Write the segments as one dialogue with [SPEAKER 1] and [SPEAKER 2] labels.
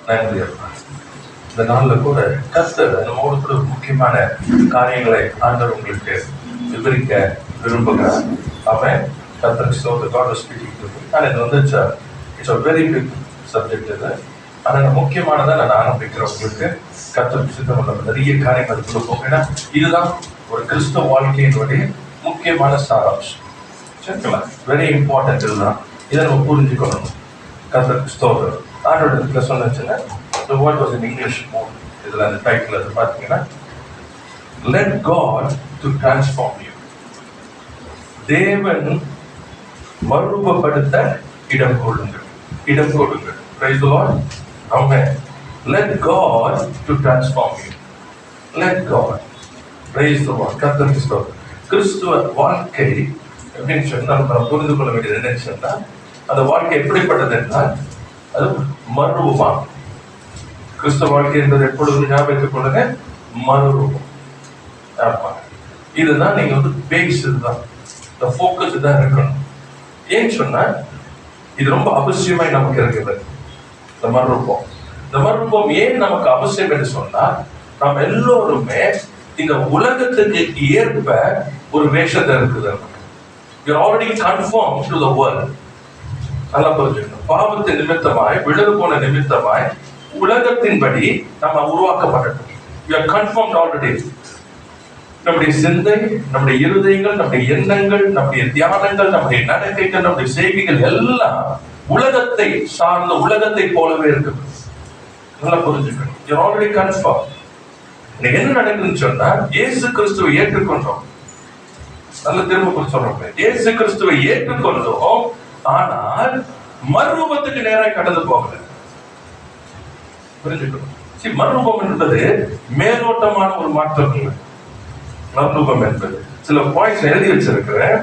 [SPEAKER 1] நன்றி அப்பா. இந்த நாளில் கூட கர்த்தர் நம்மோடு கூட முக்கியமான காரியங்களை ஆண்டவர் உங்களுக்கு விவரிக்க விரும்புகிறார். அவன் கர்த்தர் God was speaking to me. And இது வந்து it's a very big subject இது. ஆனால் முக்கியமானதை நான் ஆரம்பிக்கிறேன். உங்களுக்கு கர்த்தர் சித்தம் நம்ம நிறைய காரியங்கள் அது கொடுப்போம். ஏன்னா இதுதான் ஒரு கிறிஸ்தவ வாழ்க்கையினுடைய முக்கியமான சாராம்சம். சரிங்களா? Very important. இதுதான் இதை நம்ம புரிஞ்சுக்கணும். கர்த்தருக்கு ஸ்தோத்திரம். ஆண்டோட இடத்துல சொன்னச்சுன்னா the word was in English mode. இதில் அந்த டைட்டில் அது பார்த்தீங்கன்னா let God to transform you. தேவன் மறுரூபப்படுத்த இடம் கொடுங்கள். Praise the Lord. Amen. Let God to transform you. Let God. Praise the Lord. கர்த்தருக்கு ஸ்தோத்திரம். கிறிஸ்துவ வாழ்க்கை எப்படின்னு சொன்னால் நம்ம புரிந்து கொள்ள வேண்டியது என்னன்னு சொன்னால் அந்த வாழ்க்கை எப்படிப்பட்டது என்றால் அது மறுரூபம். கிறிஸ்தவ வாழ்க்கை என்பது எப்பொழுது ஞாபகத்துக் கொள்ளுங்க, மறுரூபம். இதுதான் நீங்க வந்து பேஸ், இதுதான் இந்த ஃபோக்கஸ் தான் இருக்கணும். ஏன்னு சொன்னா இது ரொம்ப அவசியமாய் நமக்கு இருக்குது. இந்த மறுரூபம் ஏன் நமக்கு அவசியம் என்று சொன்னா நாம் எல்லோருமே இந்த உலகத்துக்கு ஏற்ப ஒரு வேஷத்தை இருக்குது. We are already conformed to the world. நல்லா புரிஞ்சுக்கணும். பாவத்தின் நிமித்தமாய், விழுந்து போன நிமித்தமாய் உலகத்தின்படி நம்ம உருவாக்கப்பட்டோம். We are conformed already. நம்முடைய சிந்தை, நம்முடைய இருதயங்கள், நம்முடைய எண்ணங்கள், நம்முடைய தியானங்கள், நம்முடைய நடக்கைகள், நம்முடைய செய்கைகள் எல்லாம் உலகத்தை சார்ந்த, உலகத்தை போலவே இருக்குது. நல்லா புரிஞ்சுக்கணும். You are already conformed. என்ன நடக்குதுன்னு சொன்னா இயேசு கிறிஸ்துவை ஏற்றுக்கொண்டோம். நல்ல திரும்ப சொல்றோம். இயேசு கிறிஸ்துவை ஏற்றுக்கொண்டோம். ஆனால் மறுரூபத்துக்கு நேராக கடந்து போகல. புரிஞ்சுக்கணும். மறுரூபம் என்பது மேலோட்டமான ஒரு மாற்றம் இல்லை. மறுரூபம் என்பது சில பாயிண்ட்ஸ் எழுதி வச்சிருக்கிறேன்.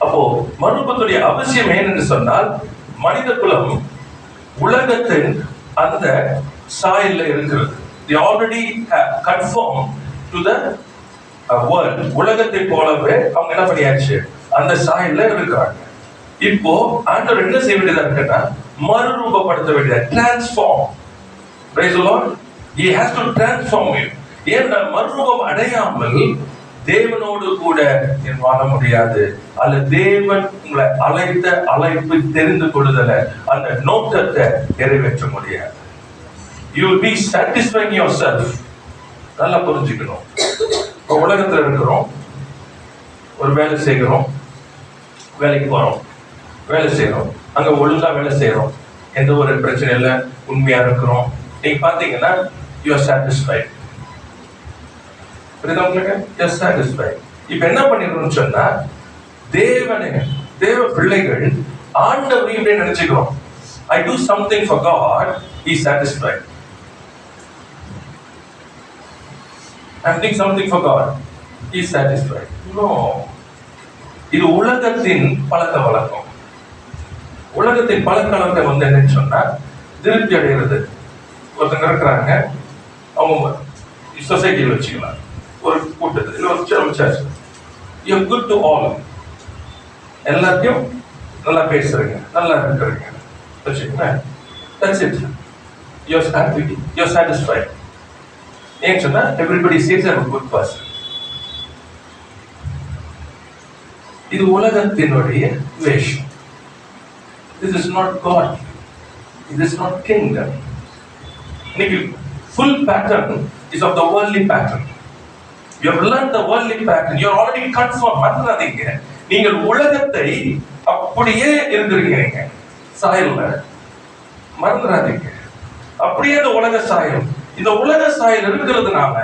[SPEAKER 1] அப்போ மறுரூபத்துடைய அவசியம் ஏன்னு சொன்னால் மனித குலம் உலகத்தின் அந்த சாயல்ல இருக்கிறது. They already conform to the world. உலகத்தை போலவே அவங்க என்ன பண்ணியாச்சு, அந்த சாயல்ல இருக்கிறாங்க. இப்போ ஆண்டவர் என்ன செய்ய வேண்டியதா இருக்குன்னா மறுரூபப்படுத்த வேண்டியது, transform. Praise the Lord. He has to transform you. ஏன்னா மறுரூபம் அடையாமல் தேவனோடு கூட வாழ முடியாது. அல்ல தேவன் உங்களை அழைத்த அழைப்பு தெரிந்து கொள்ளுதல அந்த நோக்கத்தை நிறைவேற்ற முடியாது. You will be satisfying yourself. நல்லா புரிஞ்சுக்கணும். இப்போ உலகத்துல இருக்கிறோம், ஒரு வேலை செய்கிறோம், வேலைக்கு போறோம், வேலை செய்யறோம், அங்க ஒழுங்கா வேலை செய்யறோம், எந்த ஒரு பிரச்சனை இல்லை, உண்மையா இருக்கிறோம். நீங்க பாத்தீங்கன்னா you are satisfied. புரியுதா உங்களுக்கு? You are satisfied. இப்ப என்ன பண்ணிடணும்னு சொன்னா தேவ பிள்ளைகள் ஆண்டவரை இப்படி நினைச்சுக்கிறோம். I do something for God, He is satisfied. I'm doing something for God, He is satisfied. No. இது உலகத்தின் பழக்க வழக்கம். உலகத்தின் பழக்க வழக்கம் வந்து என்னன்னு சொன்னா திருப்தி அடைகிறது. ஒருத்தங்க இருக்கிறாங்க, அவங்க சொசைட்டியில் வச்சுக்கலாம், ஒரு கூட்டத்தில் இல்லை ஒரு church, you are good to all, எல்லாத்தையும் நல்லா பேசுறீங்க, நல்லா இருக்கிறீங்க வச்சுக்கோங்களேன். That's it. You are happy, you are satisfied. ஏன்னு சொன்னா everybody says I am a good person. இது உலகத்தினுடைய வேஷம். This is not God. This is not kingdom. இன்னைக்கு full pattern is of the worldly pattern. You have learned the worldly pattern. You are already conformed. மறந்துடாதீங்க, நீங்கள் உலகத்தை அப்படியே இருக்கிறீங்க. நீங்க சாயல்ல மறந்துடாதீங்க, அப்படியே இந்த உலக சாயல். இந்த உலக சாயல் இருக்கிறதுனால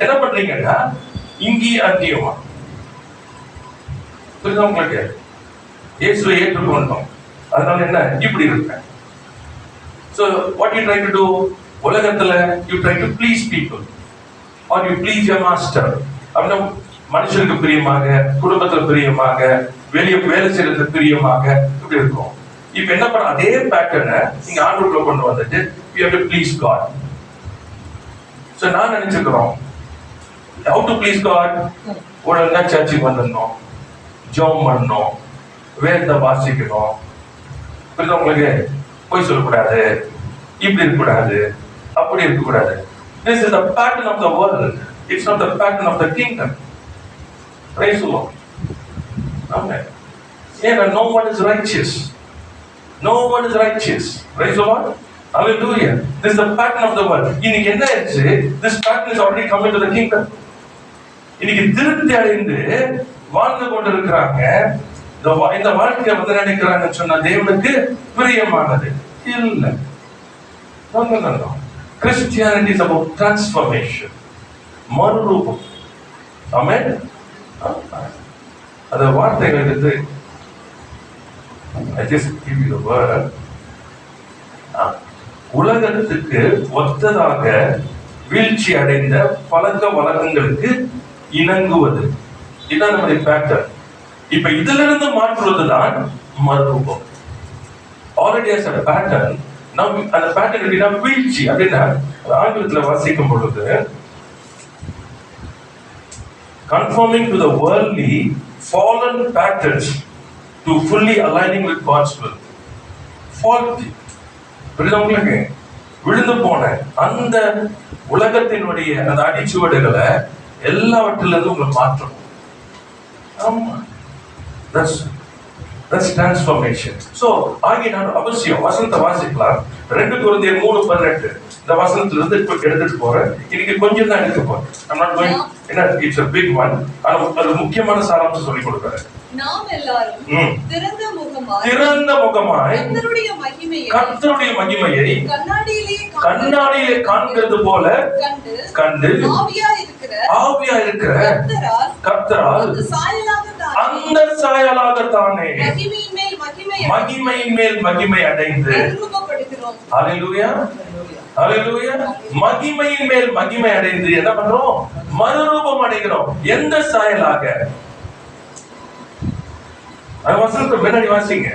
[SPEAKER 1] என்ன பண்றீங்கன்னா இங்கேயும் அங்கேயுமா. புரியுதா உங்களுக்கு? இயேசுவை ஏற்றுக்கொண்டோம், அதனால என்ன இப்படி இருக்க. So what you try to do? உலகத்துல you try to please people or you please your master. அப்படின்னா மனுஷனுக்கு பிரியமாக, குடும்பத்துல பிரியமாக, வெளியே வேலை செய்யறது பிரியமாக இப்படி இருக்கும். இப்ப என்ன பண்ண அதே பேட்டர்னை நீங்க ஆண்டவருக்குள்ள கொண்டு வந்துட்டு you have to please God. So நான் நினைச்சுக்கிறோம் how to please God. ஒழுங்கா சர்ச்சுக்கு வந்துடணும், ஜெபம் பண்ணணும், வேதத்தை வாசிக்கணும். புரியுது உங்களுக்கு? போய் சொல்லக்கூடாது, இப்படி இருக்கக்கூடாது, அப்படி இருக்கக்கூடாது. This is the pattern of the world. It's not the pattern of the kingdom. Praise the Lord. Amen. Yeah, no one is righteous. No one is righteous. Praise the Lord. Hallelujah. This is the pattern of the world. இன்னைக்கு என்ன ஆச்சு? This pattern is already coming to the kingdom. இன்னைக்கு திருப்தி அடைந்து வாழ்ந்து கொண்டிருக்கிறாங்க. இந்த வாழ்க்கை வந்து நினைக்கிறாங்கன்னு சொன்னா தேவனுக்கு பிரியமானது இல்லை. Christianity is about transformation. மறுரூபம். ஆமென். அந்த வார்த்தைகள் எடுத்து I just give you the word. உலகத்துக்கு ஒத்ததாக வீழ்ச்சி அடைந்த பழக்க வழக்கங்களுக்கு இணங்குவது, இதுதான் நம்முடைய பேட்டர்ன். இப்ப இதுல இருந்து மாற்றுவதுதான் மறுரூபம். Already as a pattern, now அந்த பேட்டர்ன் எப்படின்னா வீழ்ச்சி அப்படின்னா ஆங்கிலத்துல வாசிக்கும் பொழுது conforming to the worldly fallen patterns to fully aligning with God's will. Faulty. புரியுதா உங்களுக்கு? விழுந்து போன அந்த உலகத்தினுடைய அந்த அடிச்சுவடுகளை எல்லாவற்றிலிருந்து உங்களை மாற்றணும். ஆமா, that's transformation. So ஆகினாலும் அவசியம் வசனத்தை வாசிக்கலாம். 2 கொரிந்தியர் 3:18 இந்த வசனத்துல இருந்து இப்ப எடுத்துட்டு போறேன். இன்னைக்கு கொஞ்சம் தான் எடுக்க போறேன். I'm not going, it's a big one. அது முக்கியமான சாராம்சம் சொல்லி கொடுக்கிறேன்.
[SPEAKER 2] நாம் எல்லாரும் திறந்த
[SPEAKER 1] முகமாய் கர்த்தருடைய மகிமையை கண்ணாடியிலே காண்கிறது போல கண்டு ஆவியா இருக்கிற கர்த்தரால் அந்த சாயலாகத்தானே மகிமையின் மேல் மகிமை அடைந்து ஹல்லேலூயா ஹல்லேலூயா மகிமையின் மேல் மகிமை அடைந்து என்ன பண்றோம்? மறுரூபம் அடைகிறோம். எந்த சாயலாக? அது வசனத்தை பின்னாடி வாசிங்க.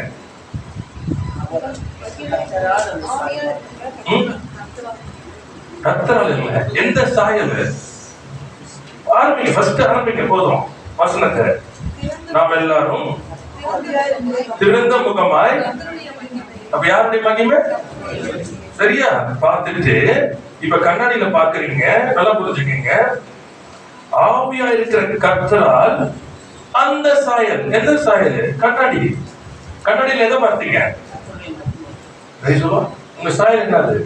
[SPEAKER 1] கர்த்தரால் இல்ல, எந்த சாயல்? ஆரம்பிங்க, ஃபர்ஸ்ட் ஆரம்பிங்க போதும் வசனத்தை. நாம் எல்லாரும் திறந்த முகமாய், அப்ப யாருடைய மகிமை? சரியா பார்த்துட்டு இப்ப கண்ணாடியில பாக்குறீங்க, நல்லா புரிஞ்சுக்கீங்க. ஆவியா இருக்கிற கர்த்தரால் அந்த சாயல், எந்த சாயல்? கண்ணாடி. கண்ணாடியில எதை பார்த்தீங்க? உங்க சாயல் என்னது?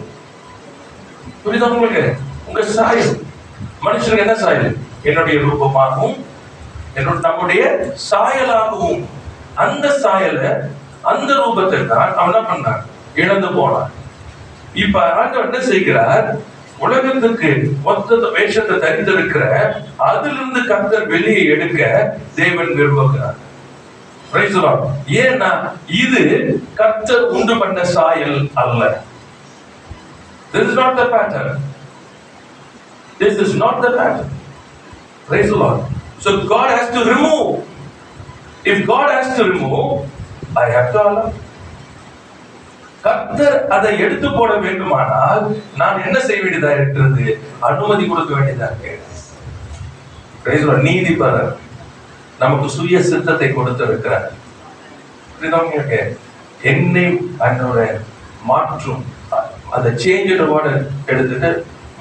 [SPEAKER 1] புரியுதா உங்களுக்கு? உங்க சாயல் மனுஷனுக்கு என்ன சாயல்? என்னுடைய ரூபமாகவும் நம்முடைய சாயலாகவும். அந்த சாயல, அந்த ரூபத்தை தான் அவன் என்ன பண்ணான்? இழந்து போனான். இப்ப ஆண்டவர் என்ன செய்கிறார்? உலகத்துக்கு மொத்த வேஷத்தை தரித்திருக்கிற அதிலிருந்து கர்த்தர் வெளியே எடுக்க தேவன் விரும்புகிறார். ஏன்னா இது கர்த்தர் உண்டு பண்ண சாயல் அல்ல. This is not the pattern. This is not the pattern. Praise the Lord. So God has to remove. If God has to remove, I have to allow. கர்த்தர் அதை எடுத்து போட வேண்டுமானால் நான் என்ன செய்ய வேண்டியதா இருக்கிறது? அனுமதி கொடுக்க வேண்டியதா இருக்கு. நீதிபரர் நமக்கு சுய சித்தத்தை கொடுத்திருக்கிறார். என்னை அதோட மாற்றும் அந்த சேஞ்ச் வேர்டை எடுத்துட்டு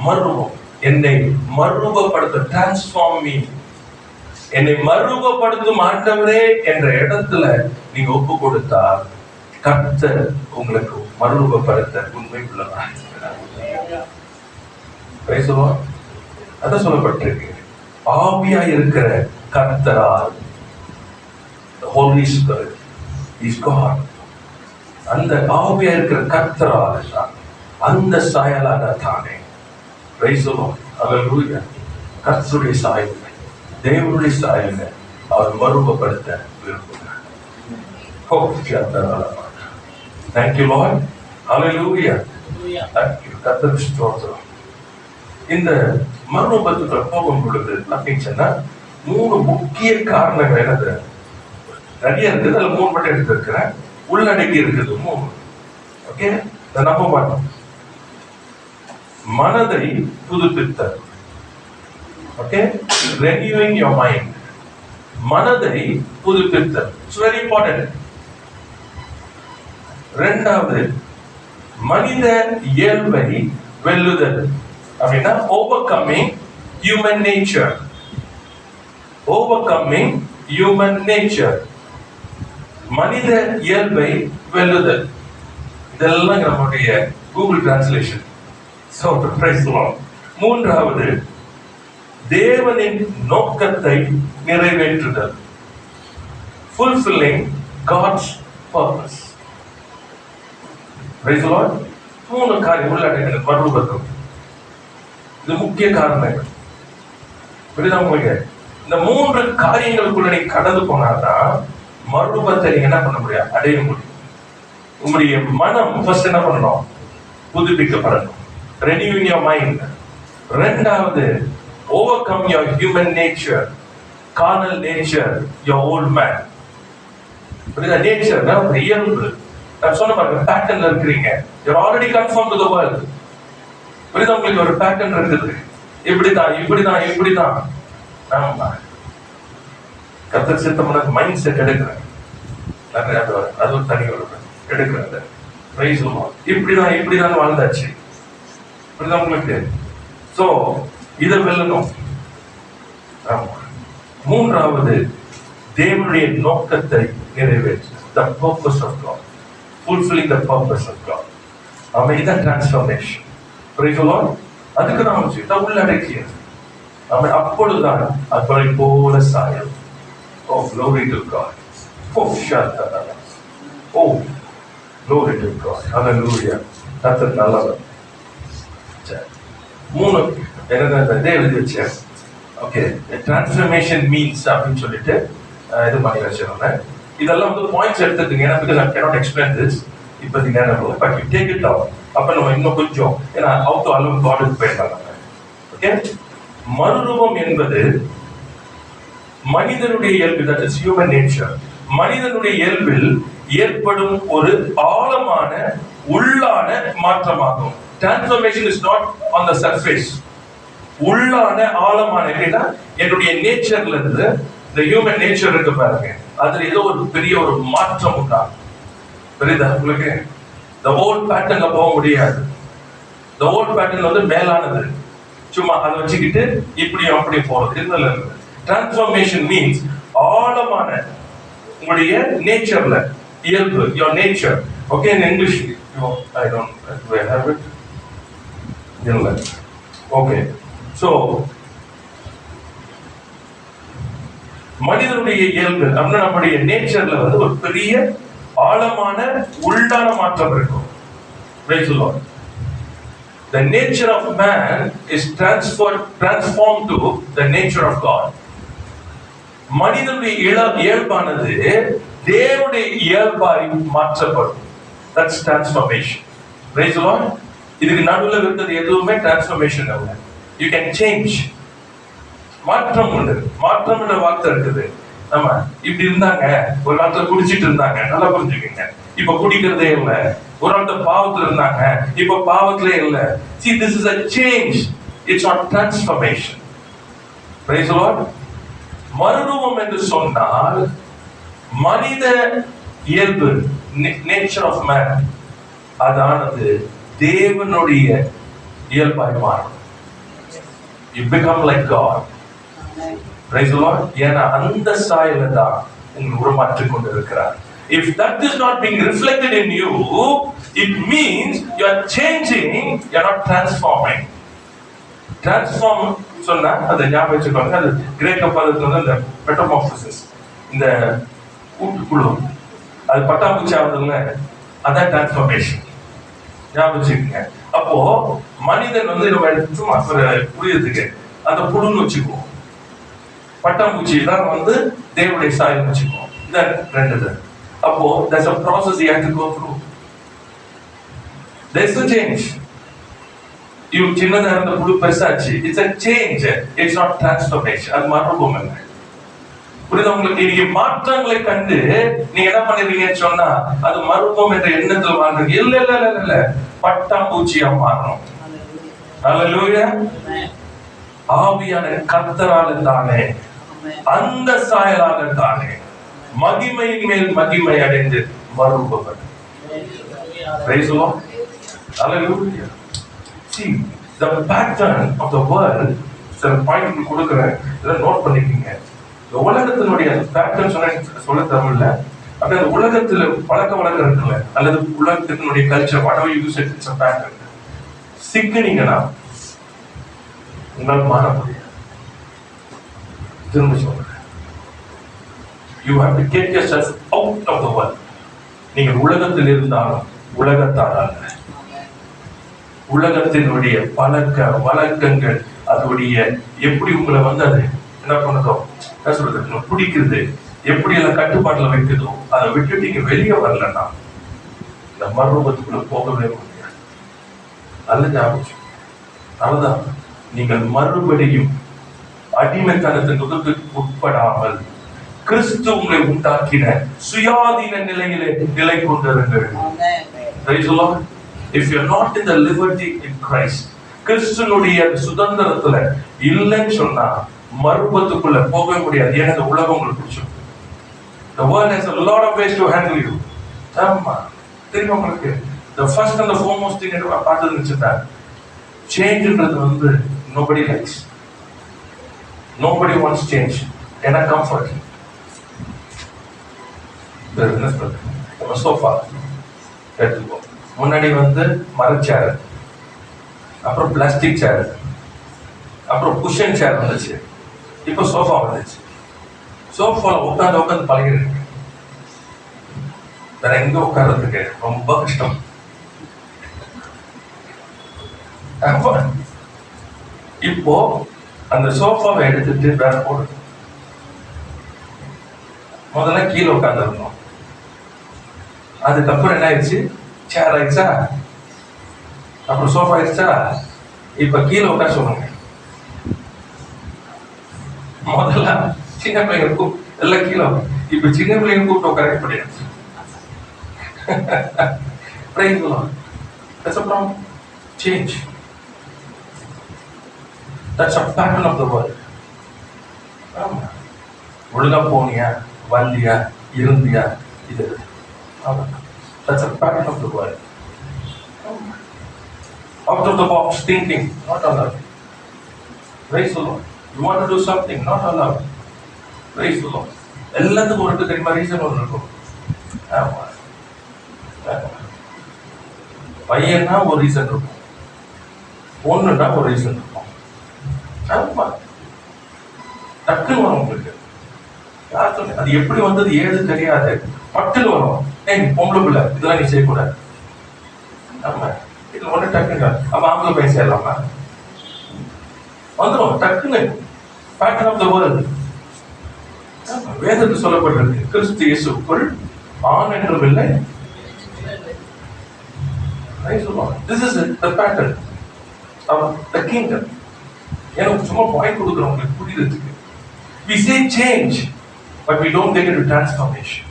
[SPEAKER 1] மறுரூபம், என்னை மறுரூபப்படுத்த, டிரான்ஸ்ஃபார்ம் மீ, என்னை மறுரூபப்படுத்தும் ஆண்டவரே என்ற இடத்துல நீங்க ஒப்பு கொடுத்தால் கர்த்தர் உங்களுக்கு மறுரூபப்படுத்த உண்மை உள்ளவராக இருக்கிறார். அதான் சொல்லப்பட்டிருக்கு. ஆவியா இருக்கிற கர்த்தரால், the Holy Spirit is God. அந்த ஆவியா இருக்கிற கர்த்தரால் அந்த சாயலாக தானே. Praise the Lord. Hallelujah. கர்த்தருடைய சாயல், தேவனுடைய சாயலை அவர் மறுரூபப்படுத்த விரும்புகிறார். Thank you, Lord. Hallelujah. Thank you. கர்த்தருக்கு ஸ்தோத்திரம். இந்த மறுரூபத்துக்குள்ள போகும் பொழுது பார்த்தீங்கன்னா 3 முக்கிய காரணங்கள் என்னது? நிறைய இருக்குது, அதுல 3 மட்டும் எடுத்திருக்கிறேன். உள்ளடக்கி இருக்குது 3. ஓகே, நம்பர் 1, மனதை புதுப்பித்தல். Okay, renewing your mind. மனதை புதுப்பித்தல். It's very important. இரண்டாவது, மனித இயல்பை வெல்லுதல் அப்படின்னா ஓவர்கம்மிங் ஹியூமன் நேச்சர். ஓவர்கம்மிங் ஹியூமன் நேச்சர், மனித இயல்பை வெல்லுதல். இதெல்லாம் நம்முடைய கூகுள் டிரான்ஸ்லேஷன். மூன்றாவது, தேவனின் நோக்கத்தை நிறைவேற்றுதல், fulfilling God's purpose. Praise the Lord. மூணு காரியம் உள்ளடங்கின மறுரூபத்தம். இது முக்கிய காரணங்கள். புரியுதா உங்களுக்கு? இந்த மூன்று காரியங்களுக்குள்ள நீ கடந்து போனாதான் மறுரூபத்தை நீங்க என்ன பண்ண முடியும், அடைய முடியும். உங்களுடைய மனம் ஃபர்ஸ்ட் என்ன பண்ணணும், புதுப்பிக்கப்படணும். Renewing your mind. இரண்டாவது, overcome your human nature, carnal nature, your old man. புரியுதா? நேச்சர்னா ஒரு இயல்பு. நான் சொன்ன பாருங்க, பேட்டர்ன்ல இருக்கிறீங்க. You're already conformed to the world. புரியுதா? உங்களுக்கு ஒரு பேட்டர்ன் இருக்குது. இப்படிதான் இப்படிதான் இப்படிதான். ஆமா, கர்த்தர் சித்தமான மைண்ட் செட் எடுக்கிறேன். அது ஒரு தனி ஒரு எடுக்கிறது. Price the Lord. இப்படிதான் இப்படிதான் வாழ்ந்தாச்சு. புரியுதா உங்களுக்கு? சோ இதை வெல்லணும். ஆமா. மூன்றாவது, தேவனுடைய நோக்கத்தை நிறைவேற்று. The purpose of God. Fulfilling the purpose of God. ஆமா, இதான் டிரான்ஸ்ஃபர்மேஷன். Praise the Lord. அதுக்கு நாம் இதை உள்ளடக்கியது. ஆமா, அப்பொழுதுதான் அவரை போல சாயம். Oh, glory to God. Oh, shata. Oh, glory to God. Hallelujah. கர்த்தர் நல்லவர். மூணு என்ன எழுதி வச்சேன். ஓகே, டிரான்ஸ்ஃபர்மேஷன் மீன்ஸ் அப்படின்னு சொல்லிட்டு இது பண்ணி வச்சிருந்தேன். இதெல்லாம் வந்து பாயிண்ட்ஸ் எடுத்துக்கங்க. ஏன்னா because I cannot explain this இப்போதைக்கு நேரம். But you take it down. அப்போ நம்ம இன்னும் கொஞ்சம் ஏன்னா how to allow God க்கு போயிடலாம். ஓகே, மறுரூபம் என்பது மனிதனுடைய இயல்பு, that is human nature. மனிதனுடைய இயல்பில் ஏற்படும் ஒரு ஆழமான உள்ளான மாற்றமாகும். Transformation is not on the surface. உள்ளான ஆழமான என்னன்னா என்னுடைய நேச்சர்ல இருந்து the human nature இருக்கு பாருங்க, அதுல ஏதோ ஒரு பெரிய ஒரு மாற்றம் உண்டாகும். புரியுதா உங்களுக்கு? the old patternல போக முடியாது. the old pattern வந்து மேலானது. சும்மா அதை வச்சுக்கிட்டு இப்படி அப்படி போறது இல்ல. Transformation means ஆழமான உங்களுடைய நேச்சர்ல இயல்பு, your nature. Okay, in English I don't have it. இல்ல. Okay, so மனிதனுடைய இயல்பு அப்படின்னா நம்முடைய நேச்சர்ல வந்து ஒரு பெரிய ஆழமான உள்ளான மாற்றம் இருக்கும். Praise the Lord. The nature of man is transformed to the nature of God. மனிதனுடைய இயல்பானது தேவனுடைய இயல்பாய் மாற்றப்படும். That's transformation. Praise the Lord. இதுக்கு நடுவுல இருக்கிறது எதுவுமே டிரான்ஸ்ஃபர்மேஷன் அல்ல. You can change. மாற்றம் உண்டு. மாற்றம் என்ற வார்த்தை இருக்குது. ஆமா, இப்படி இருந்தாங்க, ஒரு காலத்துல குடிச்சிட்டு இருந்தாங்க, நல்லா புரிஞ்சுக்கங்க. இப்ப குடிக்கிறதே இல்ல. ஒரு காலத்துல பாவத்துல இருந்தாங்க, இப்ப பாவத்திலே இல்ல. See, this is a change. It's not transformation. Praise the Lord. மறுரூபம் என்று சொன்னால் மனித இயல்பு, நேச்சர் ஆஃப் மேன், அதானது தேவனுடைய இயல்பாய் மாறும். You become like God. Praise the Lord. ஏன்னா அந்த சாயல தான் உங்களை உருமாற்றிக் கொண்டிருக்கிறார். If that is not being reflected in you, it means you are changing, you are not transforming. Transform சொன்னா அதை ஞாபகம் வச்சுக்கோங்க. அது கிரேக்க பதத்துல வந்து இந்த மெட்டமார்போசிஸ், இந்த கூட்டுக்குழு, அது பட்டாம்பூச்சி ஆகுதுல்ல, அதான் டிரான்ஸ்ஃபர்மேஷன். ஞாபகம் வச்சுக்கோங்க. அப்போ மனிதன் வந்து நம்ம சும்மா புரியுறதுக்கு அந்த புழுன்னு வச்சுக்குவோம். பட்டாம்பூச்சி தான் வந்து தேவனுடைய சாயம் வச்சுக்குவோம். இதான் ரெண்டு. அப்போ there's a process you have to go through. There's a change. You சின்னதா இருந்த புழு பெருசாச்சு. It's a change. It's not transformation. அது மறுரூபம் இல்லை. புரியுதா உங்களுக்கு? நீங்க மாற்றங்களை கண்டு நீங்க என்ன பண்ணிருக்கீங்கன்னு சொன்னா அது மறுரூபம் என்ற எண்ணத்தில் வாழ்றீங்க. இல்ல இல்ல இல்ல இல்ல, பட்டாம்பூச்சியா மாறணும். ஹல்லேலூயா. ஆவியான கர்த்தரால தானே, அந்த சாயலாக தானே மகிமையின் மேல் மகிமை அடைந்து மறுரூபப்படும். Praise the Lord. Hallelujah. See, the pattern of the world, சில பாயிண்ட் கொடுக்குறேன், இதை நோட் பண்ணிக்கீங்க. இந்த உலகத்தினுடைய பேட்டர்ன் சொல்ல தமிழ்ல, அப்படியே அந்த உலகத்துல பழக்க வழக்கம் இருக்குல்ல, அல்லது உலகத்தினுடைய culture, whatever you use it, it's a pattern. சிக்கினீங்கன்னா உங்களால் மாற முடியாது. திரும்ப சொல்றேன், you have to get yourself out of the world. நீங்கள் உலகத்தில் இருந்தாலும் உலகத்தாரால் உலகத்தினுடைய பழக்க வழக்கங்கள் அதோடைய எப்படி உங்களை வந்து அது என்ன பண்ணதோ என்ன சொல்றது பிடிக்குது, எப்படி எல்லாம் கட்டுப்பாட்டுல வைக்குதோ அதை விட்டு நீங்க வெளியே வரலன்னா இந்த மறுரூபத்துக்குள்ள போகவே முடியாது. நல்ல ஞாபகம். அதுதான் நீங்கள் மறுபடியும் அடிமைத்தனத்தின் நுகத்துக்கு உட்படாமல் கிறிஸ்து உங்களை உண்டாக்கின சுயாதீன நிலையிலே நிலை கொண்டிருங்கள். Praise the Lord. If you are not in the liberty in Christ, கிறிஸ்துனுடைய சுதந்திரத்துல இல்லைன்னு சொன்னா மறுபத்துக்குள்ள போக முடியாது. ஏன்னா இந்த உலகம் உங்களுக்கு பிடிச்சிடும். The world has a lot of ways to handle you. ஆமா, தெரியும் உங்களுக்கு. The first and the foremost thing பார்த்தது இருந்துச்சுன்னா சேஞ்சுன்றது வந்து nobody likes. Nobody wants change. ஏன்னா கம்ஃபர்ட். சோஃபா எடுத்துக்கோ. முன்னாடி வந்து மரச்சேர், அப்புறம் பிளாஸ்டிக் சேர், அப்புறம் குஷன் சேர் வந்துச்சு, இப்போ சோஃபா வந்துச்சு. சோஃபால உட்காந்து பழகிருக்கு. வேற எங்க உட்கார்றதுக்கு ரொம்ப கஷ்டம். இப்போ அந்த சோஃபாவை எடுத்துட்டு வேற போடு. முதல்ல கீழே உட்கார்ந்து இருந்தோம், அதுக்கப்புறம் என்ன ஆயிடுச்சு, சேர் ஆயிடுச்சா, அப்புறம் சோஃபா ஆயிடுச்சா, இப்ப கீழே உட்கார சொல்லுங்க. முதல்ல சின்ன பிள்ளைங்க எல்லாம் கீழே, இப்ப சின்ன பிள்ளைங்க கூப்பிட்டு உட்கார முடியாது. Praise the Lord. That's a problem. Change. That's a pattern of the world. ஒழுங்கா போனியா, வந்தியா, இருந்தியா, இது. That's a pattern of the world. Out of the box thinking, not allowed. Praise the Lord. You want to do something, not allowed. Praise the Lord. எல்லாத்துக்கும் ஒரு தெரியுமா reason ஒன்று இருக்கும். பையன்னா ஒரு ரீசன் இருக்கும், பொண்ணுன்னா ஒரு ரீசன் இருக்கும். ஆமா, டக்குன்னு வரும் உங்களுக்கு. அது எப்படி வந்தது ஏது தெரியாது, பட்டுன்னு வரும். நீ பொம்பளை பிள்ளை, இதெல்லாம் நீ செய்யக்கூடாது. ஆமா, இதுல ஒண்ணு டக்குங்க. அப்ப ஆம்பளை பையன் செய்யலாமா? வந்துடும் டக்குன்னு. Pattern of the world. வேதத்தில் சொல்லப்பட்டிருக்கு, கிறிஸ்து இயேசுக்குள் ஆண் என்றும் இல்லை. This is the pattern of the kingdom. எனக்கு சும்மா பாயிண்ட் கொடுக்குறோம் உங்களுக்கு புரியுறதுக்கு. We say change, but we don't get into transformation.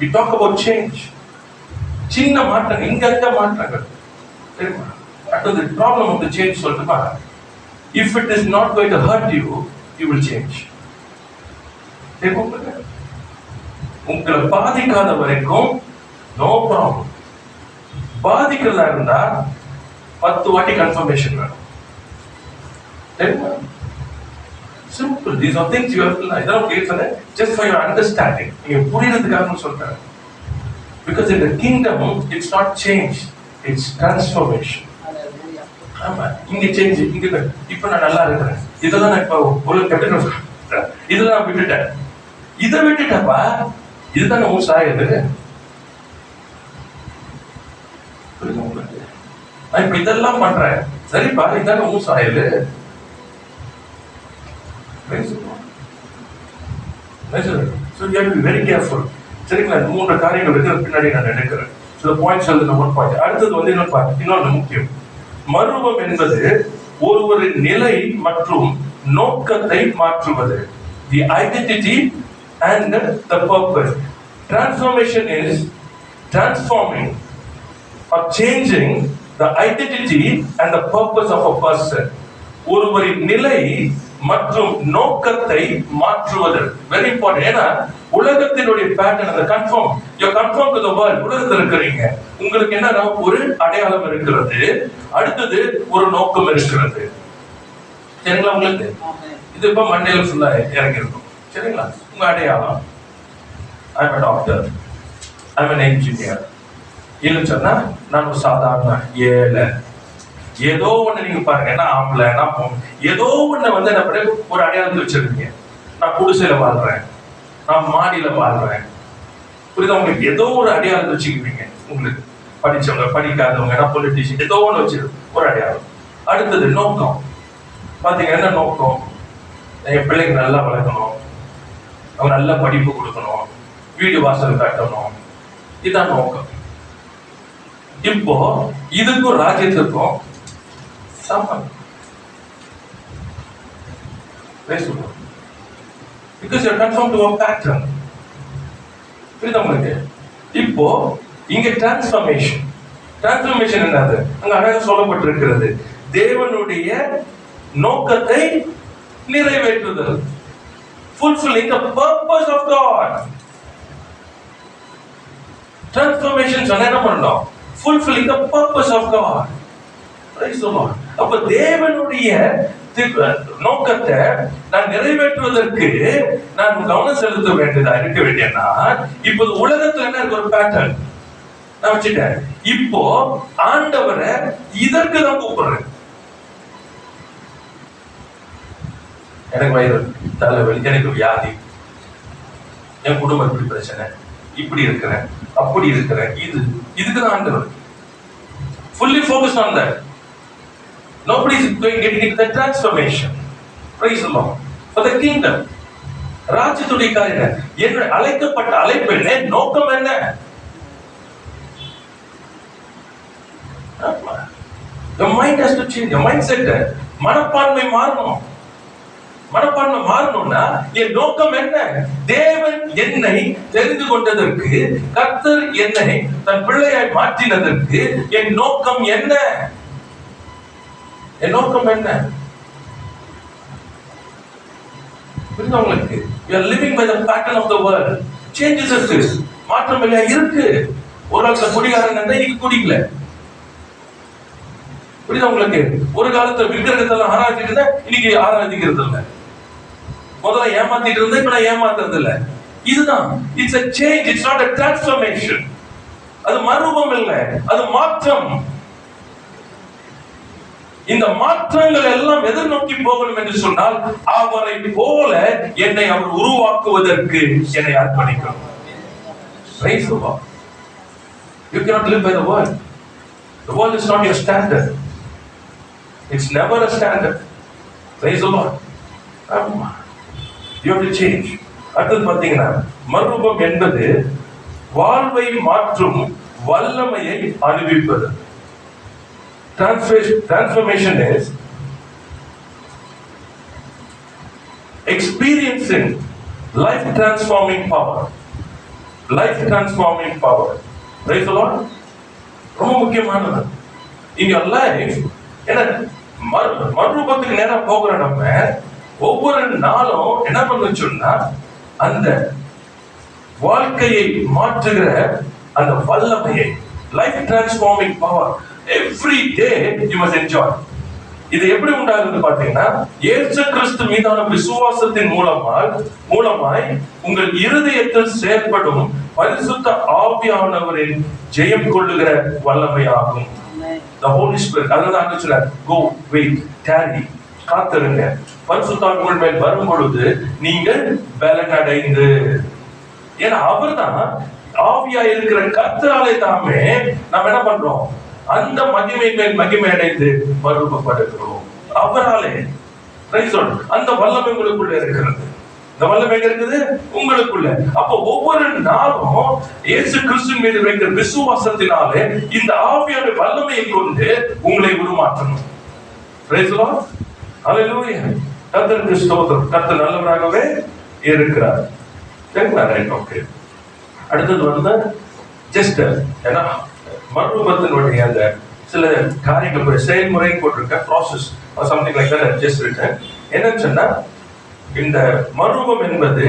[SPEAKER 1] We talk about change. சின்ன மாற்றம், இங்க இருக்க மாற்றங்கள் தெரியுமா? That is the problem of the change. சொல்லுமா, if it is not going to hurt you, you will change. உங்களை பாதிக்காத வரைக்கும் நோ ப்ராப்ளம். பாதிக்கிறதா இருந்தா 10 வாட்டி கன்ஃபர்மேஷன் வேணும். Simple. These are things you have to learn. இதெல்லாம் கேட்கல just for your understanding. நீங்க புரியறதுக்காக சொல்றேன். Because in the kingdom it's not change, it's transformation. ஆமா, இங்க சேஞ்ச். இங்க இப்ப நான் நல்லா இருக்கிறேன், இதெல்லாம் நான் இப்ப ஒரு கெட்ட இதெல்லாம் நான் விட்டுட்டேன், இதை விட்டுட்டப்பா, இதுதான் உன் சாயது. நான் இப்ப இதெல்லாம் பண்றேன், சரிப்பா, இதுதான் உன் சாயது. So you have to be very careful. சரிங்களா? 3 காரியங்கள் இருக்கு, பின்னாடி நான் எடுக்கிறேன். சில பாயிண்ட்ஸ் எழுதுன ஒரு பாயிண்ட். அடுத்தது வந்து இன்னொன்று முக்கியம். மறுரூபம் என்பது ஒருவரின் நிலை மற்றும் நோக்கத்தை மாற்றுவது. The identity and the purpose. Transformation is transforming or changing the identity and the purpose of a person. ஒருவரின் நிலை மற்றும் நோக்கத்தை மாற்றுவது. Very important. ஏன்னா உலகத்தினுடைய பேட்டர்ன் அந்த confirm, you confirm to the world. உலகத்தில் இருக்கிறீங்க, உங்களுக்கு என்ன ஒரு அடையாளம் இருக்கிறது, அடுத்தது ஒரு நோக்கம் இருக்கிறது. சரிங்களா? உங்களுக்கு இது இப்ப மண்டையில ஃபுல்லா இறங்கி இருக்கும். சரிங்களா? உங்க அடையாளம், I'm a doctor, I'm an engineer. இல்லைன்னு சொன்னா நான் ஒரு சாதாரண ஏழை. ஏதோ ஒண்ணு நீங்க பாருங்க, என்ன ஆம்பளை என்ன ஏதோ ஒண்ணு வந்து என்ன பண்ண ஒரு அடையாளத்தை வச்சிருக்கீங்க. நான் குடிசையில வாழ்றேன், நான் மாடியில வாழ்றேன். புரியுதா உங்களுக்கு? ஏதோ ஒரு அடையாளத்தை வச்சுக்குவீங்க. உங்களுக்கு படிச்சவங்க படிக்காதவங்க என்ன பொலிட்டிஷியன் ஏதோ ஒண்ணு வச்சு ஒரு அடையாளம். அடுத்தது நோக்கம். பாத்தீங்க என்ன நோக்கம்? என் பிள்ளைங்க நல்லா வளர்க்கணும், அவங்க நல்ல படிப்பு கொடுக்கணும், வீடு வாசல் கட்டணும், இதுதான் நோக்கம். இப்போ இதுக்கும் ராஜ்யத்துக்கும் சமம். Because you're conformed to a pattern. புரியுதா உங்களுக்கு? இப்போ இங்க டிரான்ஸ்ஃபர்மேஷன். டிரான்ஸ்ஃபர்மேஷன் என்னது? அங்க அழகாக சொல்லப்பட்டிருக்கிறது, தேவனுடைய நோக்கத்தை நிறைவேற்றுதல். Fulfilling the purpose of God. Transformation சொன்னா என்ன பண்ணணும்? Fulfilling the purpose of God. Praise the Lord. அப்ப தேவனுடைய நோக்கத்தை நான் நிறைவேற்றுவதற்கு நான் கவனம் செலுத்த வேண்டியதா இருக்க வேண்டியன்னா, இப்போ உலகத்துல என்ன இருக்கு? ஒரு பேட்டர்ன் நான் வச்சுட்டேன். இப்போ ஆண்டவரை இதற்கு தான் கூப்பிடுறேன். எனக்கு வயிறு தலைவலி, எனக்கு வியாதி, என் குடும்பம் இப்படி பிரச்சனை, இப்படி இருக்கிறேன், அப்படி இருக்கிறேன், இதுக்குதான் ஆண்டவர். Fully focused on that. Nobody is going getting into the transformation. Praise the Lord. For the kingdom. ராஜ்யத்துடைய காரியம் என்ன? அழைக்கப்பட்ட அழைப்பு என்ன? நோக்கம் என்ன? Your mind has to change. Your mindset, மனப்பான்மை மாறணும். மனப்பான்மை மாறணும்னா என் நோக்கம் என்ன? தேவன் என்னை தெரிந்து கொண்டதற்கு, கர்த்தர் என்னை தன் பிள்ளையாய் மாற்றினதற்கு என் நோக்கம் என்ன? என் நோக்கம் என்ன? புரியுதா உங்களுக்கு? We are living by the pattern of the world. Changes இருக்கு, மாற்றம் இல்லையா? இருக்கு. ஒரு காலத்துல குடிகாரன் இருந்தா இன்னைக்கு குடிக்கல. புரியுதா உங்களுக்கு? ஒரு காலத்துல விக்கிரகத்தெல்லாம் ஆராய்ச்சிட்டு இருந்தா இன்னைக்கு ஆராய்ச்சிக்கிறது இல்லை. முதல்ல ஏமாத்திட்டு இருந்தா இப்ப நான் ஏமாத்துறது இல்லை. இதுதான். It's a change. It's not a transformation. அது மறுரூபம் இல்லை, அது மாற்றம். இந்த மாற்றங்கள் எல்லாம் எதை நோக்கி போகணும் என்று சொன்னால், அவரை போல என்னை அவர் உருவாக்குவதற்கு என்னை அர்ப்பணிக்கணும். Praise the Lord. You cannot live by the world. The world is not your standard. It's never a standard. Praise the Lord. You have to change. அடுத்து பாத்தீங்கன்னா, மறுரூபம் என்பது வாழ்வை மாற்றும் வல்லமையை அனுபவிப்பது. Transformation is experiencing life transforming power. Life transforming power. Praise the Lord. ரொம்ப முக்கியமானது. In your life, என்ன மறுரூபத்துக்கு நேரம் போகிற நம்ம ஒவ்வொரு நாளும் என்ன பண்ண சொன்னா, அந்த வாழ்க்கையை மாற்றுகிற அந்த வல்லமையை, life transforming power, every day you must enjoy. இது எப்படி உண்டாகுது பாத்தீங்கன்னா, இயேசு கிறிஸ்து மீதான விசுவாசத்தின் மூலமாய் உங்கள் இருதயத்தில் செயல்படும் பரிசுத்த ஆவியானவரின் ஜெயம் கொள்ளுகிற வல்லமையாகும். The Holy Spirit. அதான் சொல்றார், go wait, tarry, காத்திருங்க. பரிசுத்த ஆவியின் மேல் வரும் பொழுது நீங்கள் பலன் அடைந்து, ஏன்னா அவர்தான் ஆவியா இருக்கிற கர்த்தராலே தாமே நாம் என்ன பண்றோம்? அந்த மகிமை மேல் மகிமை அடைந்து மறுரூபப்படுகிறோம் அவராலே. அந்த வல்லமை உங்களுக்குள்ள இருக்கிறது. இந்த வல்லமை இருக்குது உங்களுக்குள்ள. அப்போ ஒவ்வொரு நாளும் இயேசு கிறிஸ்துவின் மீது வைக்கிற விசுவாசத்தினாலே இந்த ஆவியான வல்லமையை கொண்டு உங்களை உருமாற்றணும். Price the Lord. ஹல்லேலூயா. கர்த்தருக்கு ஸ்தோத்திரம். கர்த்தர் நல்லவராகவே இருக்கிறார். சரிங்களா? Right, okay. அடுத்தது வந்து ஜஸ்ட் ஏன்னா மறுரூபத்தினுடைய அந்த சில காரியங்கள் செயல்முறை போட்டிருக்க process something like that just written. என்னன்னு சொன்னா, இந்த மறுரூபம் என்பது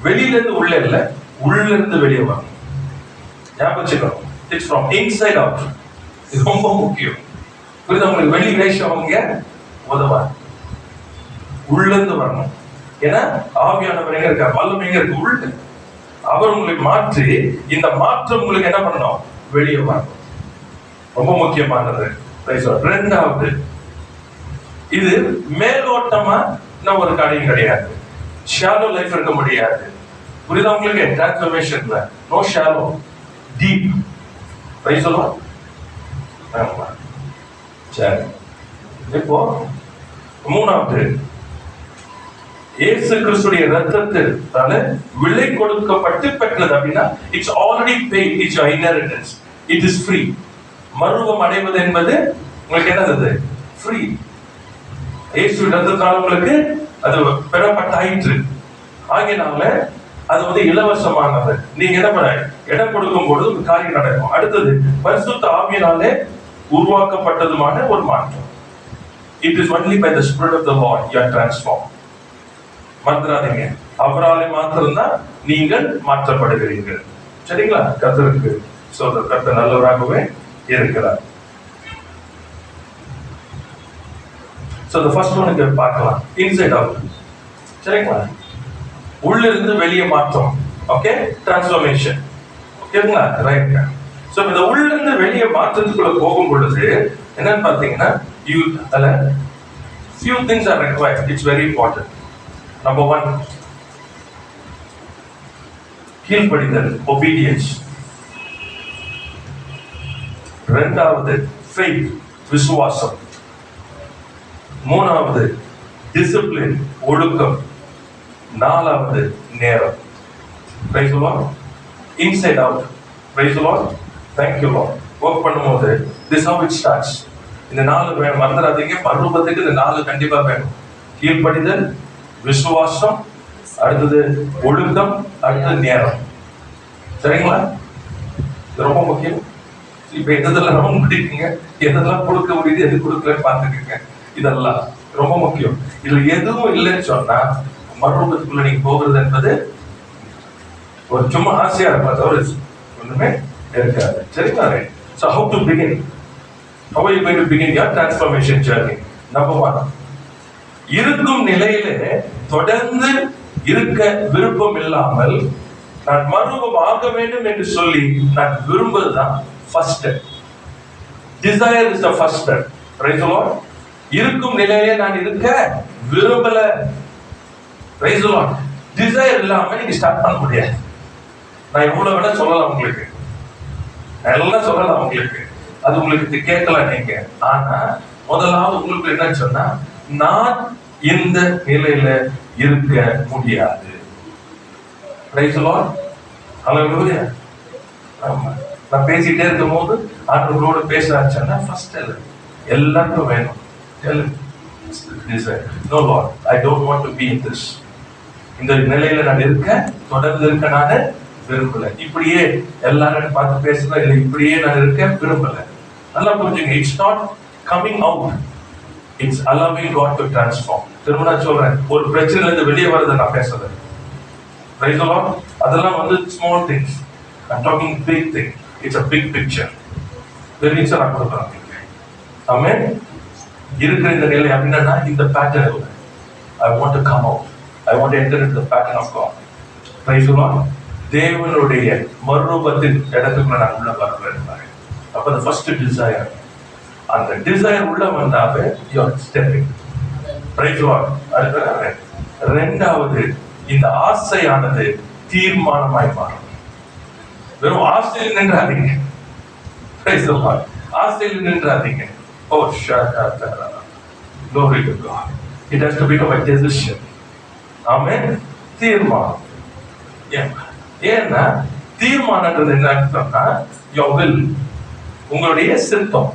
[SPEAKER 1] வெளியில இருந்து உள்ள இல்ல, உள்ள இருந்து வெளியே வரும். ஞாபகம் வச்சுக்கணும். It's from inside out. இது ரொம்ப முக்கியம். புரியுது உங்களுக்கு? வெளி வேஷம் அவங்க உதவாது, உள்ள இருந்து வரணும். ஏன்னா ஆவியானவர் எங்க இருக்கார்? வல்லமை எங்க இருக்கு? உள்ள. அவர் உங்களை மாற்றி, இந்த மாற்றம் உங்களுக்கு என்ன பண்ணணும்? வெளியே வரணும். ரொம்ப முக்கியமானது. ரெண்டாவது, இது மேலோட்டமா ஒரு காரியம் கிடையாது. ஷாலோ லைஃப் இருக்க முடியாது. புரியுதா உங்களுக்கு? டிரான்ஸ்ஃபர்மேஷன்ல no shallow, deep. Praise the Lord. சரி, இப்போ மூணாவது, இயேசு கிறிஸ்துடைய ரத்தத்தால விலை கொடுக்கப்பட்டு பெற்றது. அப்படின்னா it's already paid, it's your inheritance, it is free. மறுரூபம் அடைவது என்பது உங்களுக்கு என்னது? ஃப்ரீ. இயேசு ரத்தத்தால் உங்களுக்கு அது பெறப்பட்டாயிற்று. ஆகியனால அது இலவசமானது. நீங்க என்ன பண்ண இடம் கொடுக்கும் பொழுது ஒரு காரியம் நடக்கும். அடுத்தது, பரிசுத்த ஆவியினாலே உருவாக்கப்பட்டதுமான ஒரு மாற்றம். It is only by the Spirit of the Lord you are transformed. மறந்துடாதீங்க, அவராலே மாத்திரம்தான் நீங்கள் மாற்றப்படுகிறீர்கள். சரிங்களா? கர்த்தருக்கு சொல்ற கர்த்தர் நல்லவராகவே இருக்கிறார். So the first one இங்க பார்க்கலாம், inside out. சரிங்களா? உள்ள இருந்து வெளியே மாற்றம். Okay, transformation. ஓகேங்களா? ரைட். சோ இந்த உள்ள இருந்து வெளியே மாற்றத்துக்குள்ள போகும் பொழுது என்னன்னு பாத்தீங்கன்னா, few things are required. It's very important. Number one, கீழ்ப்படிதல், obedience. இரண்டாவது, faith, விசுவாசம். மூணாவது, discipline, ஒழுக்கம். நாலாவது, நேரம். Praise the Lord. Inside out. Praise the Lord. Thank you Lord. Work பண்ணும்போது this how it starts. இந்த நாலு வேணும், மறந்துடாதீங்க. மறுரூபத்துக்கு இந்த நாலு கண்டிப்பா வேணும். கீழ்ப்படிதல், விசுவாசம், அடுத்தது ஒழுக்கம், அடுத்தது நேரம். சரிங்களா? இது ரொம்ப முக்கியம். இப்ப எதெல்லாம் ரவுண்ட் பிடிக்குங்க, எதெல்லாம் கொடுக்க முடியுது, எது கொடுக்கலன்னு பார்த்துக்கங்க. இதெல்லாம் ரொம்ப முக்கியம். இதுல எதுவும் இல்லைன்னு சொன்னா மறுரூபத்துக்குள்ள நீங்க போகிறது என்பது ஒரு சும்மா ஆசையா இருப்பா தவிர ஒண்ணுமே இருக்காது. சரிங்களா? So how to begin? How are you going to begin your transformation journey? Number one, இருக்கும் நிலையிலே தொடர்ந்து இருக்க விருப்பம் இல்லாமல் நான் மறுரூபம் ஆக வேண்டும் என்று சொல்லி நான் விரும்புவதுதான் first step. Desire is the first step. Praise the Lord. இருக்கும் நிலையிலே நான் இருக்க விரும்பல. Praise the Lord. Desire இல்லாம நீங்க ஸ்டார்ட் பண்ண முடியாது. நான் எவ்வளவு வேணா சொல்லலாம் உங்களுக்கு, எல்லாம் சொல்லலாம் உங்களுக்கு, அது உங்களுக்கு கேட்கலாம் நீங்க. ஆனா முதலாவது உங்களுக்கு என்ன சொன்னா, நான் இந்த நிலையில இருக்க முடியாது. Praise the Lord. Hallelujah. ஆமா, நான் பேசிட்டே இருக்கும் போது ஆண்டவரோட பேசுறாச்சுன்னா ஃபர்ஸ்ட் எல்லாருக்கும் வேணும். No Lord, I don't want to be in this. இந்த நிலையில நான் இருக்க, தொடர்ந்து இருக்க நான் விரும்பல. இப்படியே எல்லாரும் பார்த்து பேசுறா இல்ல, இப்படியே நான் இருக்க விரும்பல. நல்லா புரிஞ்சுங்க. It's not coming out, it's allowing God to transform. திரும்ப நான் சொல்றேன், ஒரு பிரச்சனையில இருந்து வெளியே வரதை நான் பேசுறேன். Praise the Lord. அதெல்லாம் small things. I'm talking big thing. It's a big picture. பெரிய நான் கொடுக்குறேன். ஆமென். இருக்கிற இந்த நிலை அப்படின்னா இந்த pattern, I want to come out. I want to enter into the pattern of God. Praise the Lord. தேவனுடைய மறுரூபத்தின் இடத்துக்குள்ள நான் உள்ள வரவேன். அப்ப the first desire, அந்த desire உள்ள வந்தாவே you are stepping. Praise the Lord. ரெண்டாவது, இந்த ஆசையானது தீர்மானமாய் மாறும். வெறும் ஆசையில் நின்றாதீங்க. Praise the Lord. ஆசையில் நின்றாதீங்க. Oh, glory to God. It has to become a decision. Amen. தீர்மானம். ஏன்னா தீர்மானம்ன்றது என்ன அர்த்தம்னா, your will, உங்களுடைய சித்தம்.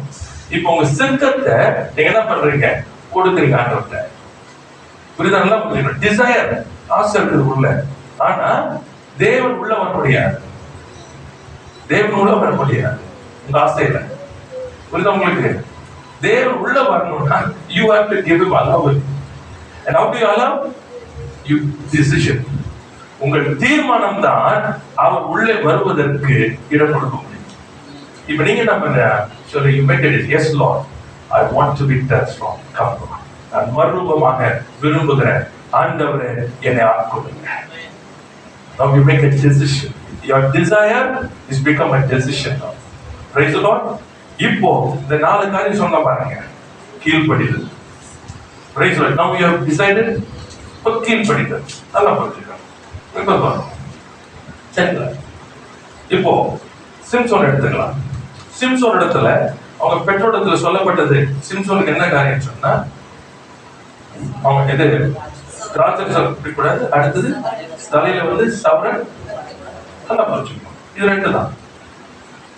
[SPEAKER 1] இப்போ உங்க சித்தத்தை நீங்க என்ன பண்றீங்க? கொடுக்குறீங்க ஆண்டவர்கிட்ட. புரியுதா? நல்லா புரியுது. டிசைர், ஆசை இருக்குது உள்ள. ஆனா தேவன் உள்ள வர முடியாது. தேவன் உள்ள வர முடியாது உங்க ஆசையில. புரியுதா உங்களுக்கு? தேவன் உள்ள வரணும்னா you have to give him allowance. And how do you allow? You decision. உங்கள் தீர்மானம் தான் அவர் உள்ளே வருவதற்கு இடம் கொடுக்க முடியும். இப்ப நீங்க என்ன பண்ண சொல்லி you make it yes Lord I want to be transformed come Lord நான் மறுரூபமாக விரும்புகிறேன் ஆண்டவரே என்னை ஆட்கொள்ளுங்க. Now you make a decision. Your desire is become a decision now. Praise the Lord. இப்போ இந்த 4 காரியம் சொன்ன பாருங்க. கீழ்ப்படிதல். Praise the Lord. Now you have decided for கீழ்ப்படிதல். நல்லா புரிஞ்சுக்கணும். இப்போ பாருங்க. சரிங்களா? இப்போ சிம்சோன் எடுத்துக்கலாம். சிம்சோன் இடத்துல அவங்க பெற்றோரிடத்துல சொல்லப்பட்டது சிம்சோனுக்கு என்ன காரியம் சொன்னா அவங்க எது திராட்சை கூடாது, அடுத்தது தலையில வந்து சவரன் நல்லா புரிஞ்சுக்கணும். இது 2 தான்.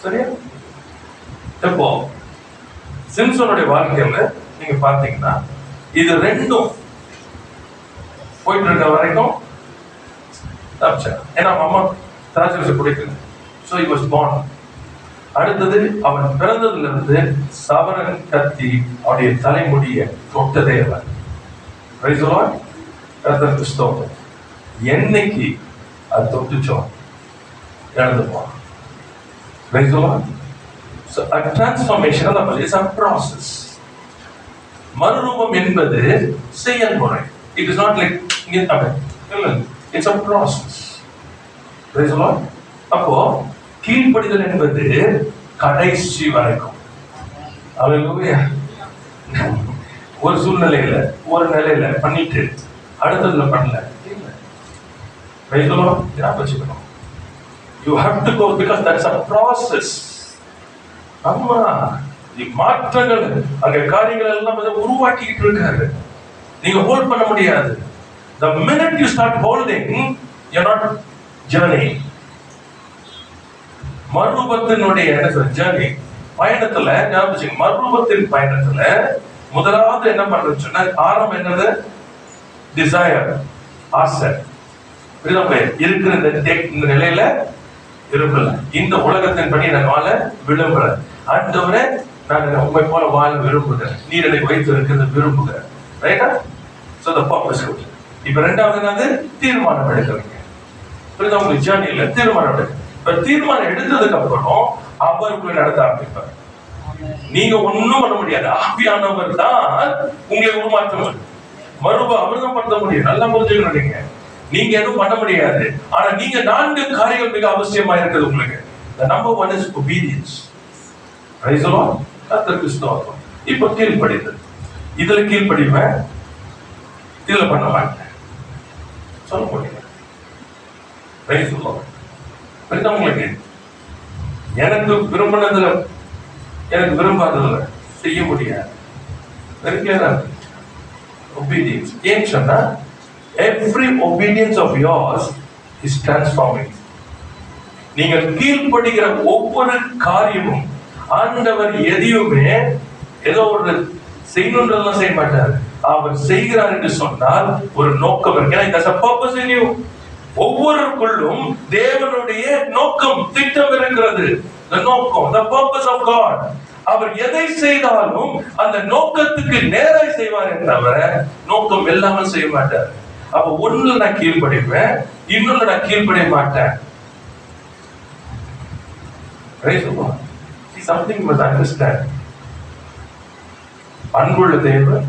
[SPEAKER 1] சரியா? இப்போ சிம்சோனுடைய வாழ்க்கையில நீங்க பாத்தீங்கன்னா இது 2ம் போயிட்டு இருக்க வரைக்கும் ஏன்னா அம்மா திராட்சை பிடிக்கல. So he was born. அடுத்தது அவன் பிறந்ததுல இருந்து சவரன் கத்தி அவனுடைய தலைமுடியை தொட்டதே இல்லை. Praise the Lord. கர்த்தருக்கு ஸ்தோத்திரம். என்னைக்கு அது தொட்டுச்சோம் இழந்து போனான். Praise the Lord. So a transformation is a process. மறுரூபம் என்பது செயல்முறை. It is not like it's a process. Praise the Lord. அப்போ கீழ்ப்படிதல் என்பது கடைசி வரைக்கும். அல்லேலூயா. ஒரு சூழ்நிலையில ஒரு நிலையில பண்ணிட்டு அடுத்ததுல பண்ணல. Praise the Lord. ஞாபகம். You have to go because that's a process. அம்மா மாற்றங்கள் அங்க காரியங்கள் எல்லாம் உருவாக்கிட்டு இருக்காரு. நீங்க ஹோல்ட் பண்ண முடியாது. The minute you start holding, you're not journeying. மறுரூபத்தினுடைய என்ன சொல்ற ஜர்னி பயணத்துல ஞாபகம். மறுரூபத்தின் பயணத்துல முதலாவது என்ன பண்றது சொன்னா ஆரம்பம் என்னது? டிசையர், ஆசை. இருக்கிற இந்த நிலையில விரும்பல, இந்த உலகத்தின் படி நான் வாழ விரும்பல. ஆண்டவரே நான் உண்மை போல வாழ விரும்புகிறேன், நீர் என்னை வைத்து இருக்கிறது விரும்புகிறேன். ரைட்டா? So the purpose. இப்ப 2வது என்னது? தீர்மானம் எடுக்கிறீங்க. புரியுதா? உங்களுக்கு ஜர்னில தீர்மானம் எடுக்க. இப்ப தீர்மானம் எடுத்ததுக்கு அப்புறம் அவர் உங்களை நடத்த ஆரம்பிப்பார். நீங்க ஒண்ணும் பண்ண முடியாது. ஆவியானவர் தான் உங்களை உருமாற்றம். மறுபடியும் அவர் தான் பண்ண முடியும். நல்லா புரிஞ்சுக்கணும். நீங்க எதுவும் பண்ண முடியாது. ஆனா நீங்க 4 காரியங்கள் மிக அவசியமா இருக்குது உங்களுக்கு. The number 1 is obedience. Praise the Lord. கர்த்தருக்கு ஸ்தோத்திரம். இப்போ கீழ்ப்படிதல். இதுல கீழ்ப்படிவேன், இதுல பண்ண மாட்டேன் சொல்ல முடியாது. Praise the Lord. புரியுதா உங்களுக்கு? எனக்கு விரும்பினதுல எனக்கு விரும்பாததுல செய்ய முடியாது. Very clear. Obedience. ஏன் சொன்னா every obedience of yours is transforming. நீங்கள் கீழ்ப்படுகிற ஒவ்வொரு காரியமும் ஆண்டவர் எதையுமே ஏதோ ஒரு செய்யணுன்றதெல்லாம் செய்ய மாட்டார். அவர் செய்கிறார் என்று சொன்னால் ஒரு நோக்கம் இருக்கு. ஒவ்வொருக்குள்ளும் தேவனுடைய நோக்கம், திட்டம் இருக்கிறது. The நோக்கம், the purpose of God. அவர் எதை செய்தாலும் அந்த நோக்கத்துக்கு நேராக செய்வார் தவிர நோக்கம் இல்லாமல் செய்ய மாட்டார். அப்ப ஒண்ணுல நான் கீழ்ப்படிவேன், இன்னொன்னு நான் கீழ்ப்படிய மாட்டேன். Praise the Lord. See, something must understand. அன்புள்ள தேவன்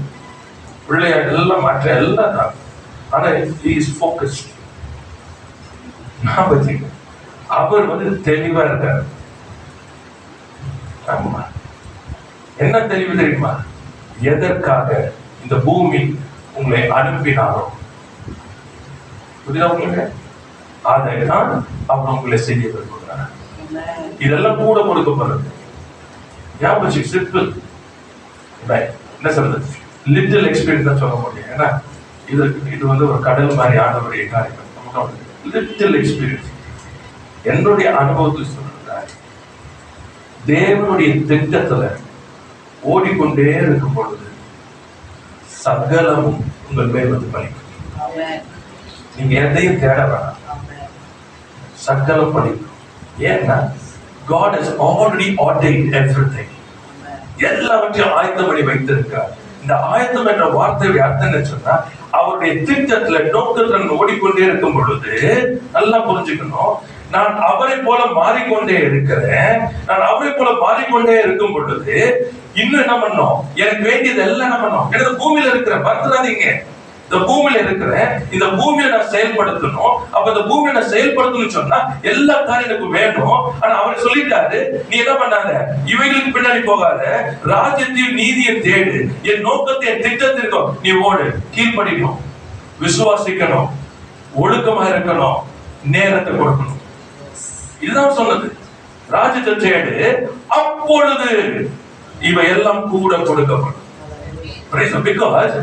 [SPEAKER 1] பிள்ளையார் எல்லாம் மற்ற எல்லாம் தான். ஆனா he is focused. அவர் தெளிவா இருக்கார். ஆமா. என்ன தெளிவு தெரியுமா? எதற்காக இந்த பூமி உங்களை அனுப்பினாரோ புரியுதா உங்களுக்கு? அதை தான் அவர் உங்களை செய்ய விரும்புகிறார். இதெல்லாம் கூட கொடுக்கப்படுறது. ஞாபகம் சிம்பிள். என்ன சொல்றது? லிட்டில் எக்ஸ்பீரியன்ஸ் தான் சொல்ல முடியும். ஏன்னா இது ஒரு கடல் மாதிரி ஆண்டவருடைய காரியம். நமக்கு லிட்டில் எக்ஸ்பீரியன்ஸ். என்னுடைய அனுபவத்தில் சொல்றாரு, தேவனுடைய திட்டத்துல ஓடிக்கொண்டே இருக்கும் பொழுது சகலமும் உங்கள் மேல் பலிக்கும். நீங்க எதையும் தேட வேணாம், சகலம் பலிக்கும். ஏன்னா God has already ordained everything. எல்லாவற்றையும் ஆயத்தம் பண்ணி வைத்திருக்கார். இந்த ஆயத்தம் என்ற வார்த்தையுடைய அர்த்தம் என்ன சொன்னா, அவருடைய திட்டத்துல நோக்கத்துல ஓடிக்கொண்டே இருக்கும் பொழுது நல்லா புரிஞ்சுக்கணும், நான் அவரை போல மாறிக்கொண்டே இருக்கிறேன். நான் அவரை போல மாறிக்கொண்டே இருக்கும் பொழுது இன்னும் என்ன பண்ணோம்? எனக்கு வேண்டியது எல்லாம் என்ன பண்ணோம்? எனக்கு பூமியில இருக்கிற பர்த்தராதீங்க, இந்த பூமியில இருக்கிற இந்த பூமியை நான் செயல்படுத்தணும். அப்ப இந்த பூமியை நான் செயல்படுத்தணும்னு சொன்னா எல்லா காரியம் எனக்கு வேணும். ஆனா அவர் சொல்லிட்டாரு, நீ என்ன பண்ணாத, இவைகளுக்கு பின்னாடி போகாத, ராஜ்யத்தையும் நீதியை தேடு, என் நோக்கத்தை என் திட்டத்திற்கும் நீ ஓடு. கீழ்ப்படிக்கணும், விசுவாசிக்கணும், ஒழுக்கமா இருக்கணும், நேரத்தை கொடுக்கணும். இதுதான் சொன்னது. ராஜ்யத்தை தேடு, அப்பொழுது இவை எல்லாம் கூட கொடுக்கப்படும். Because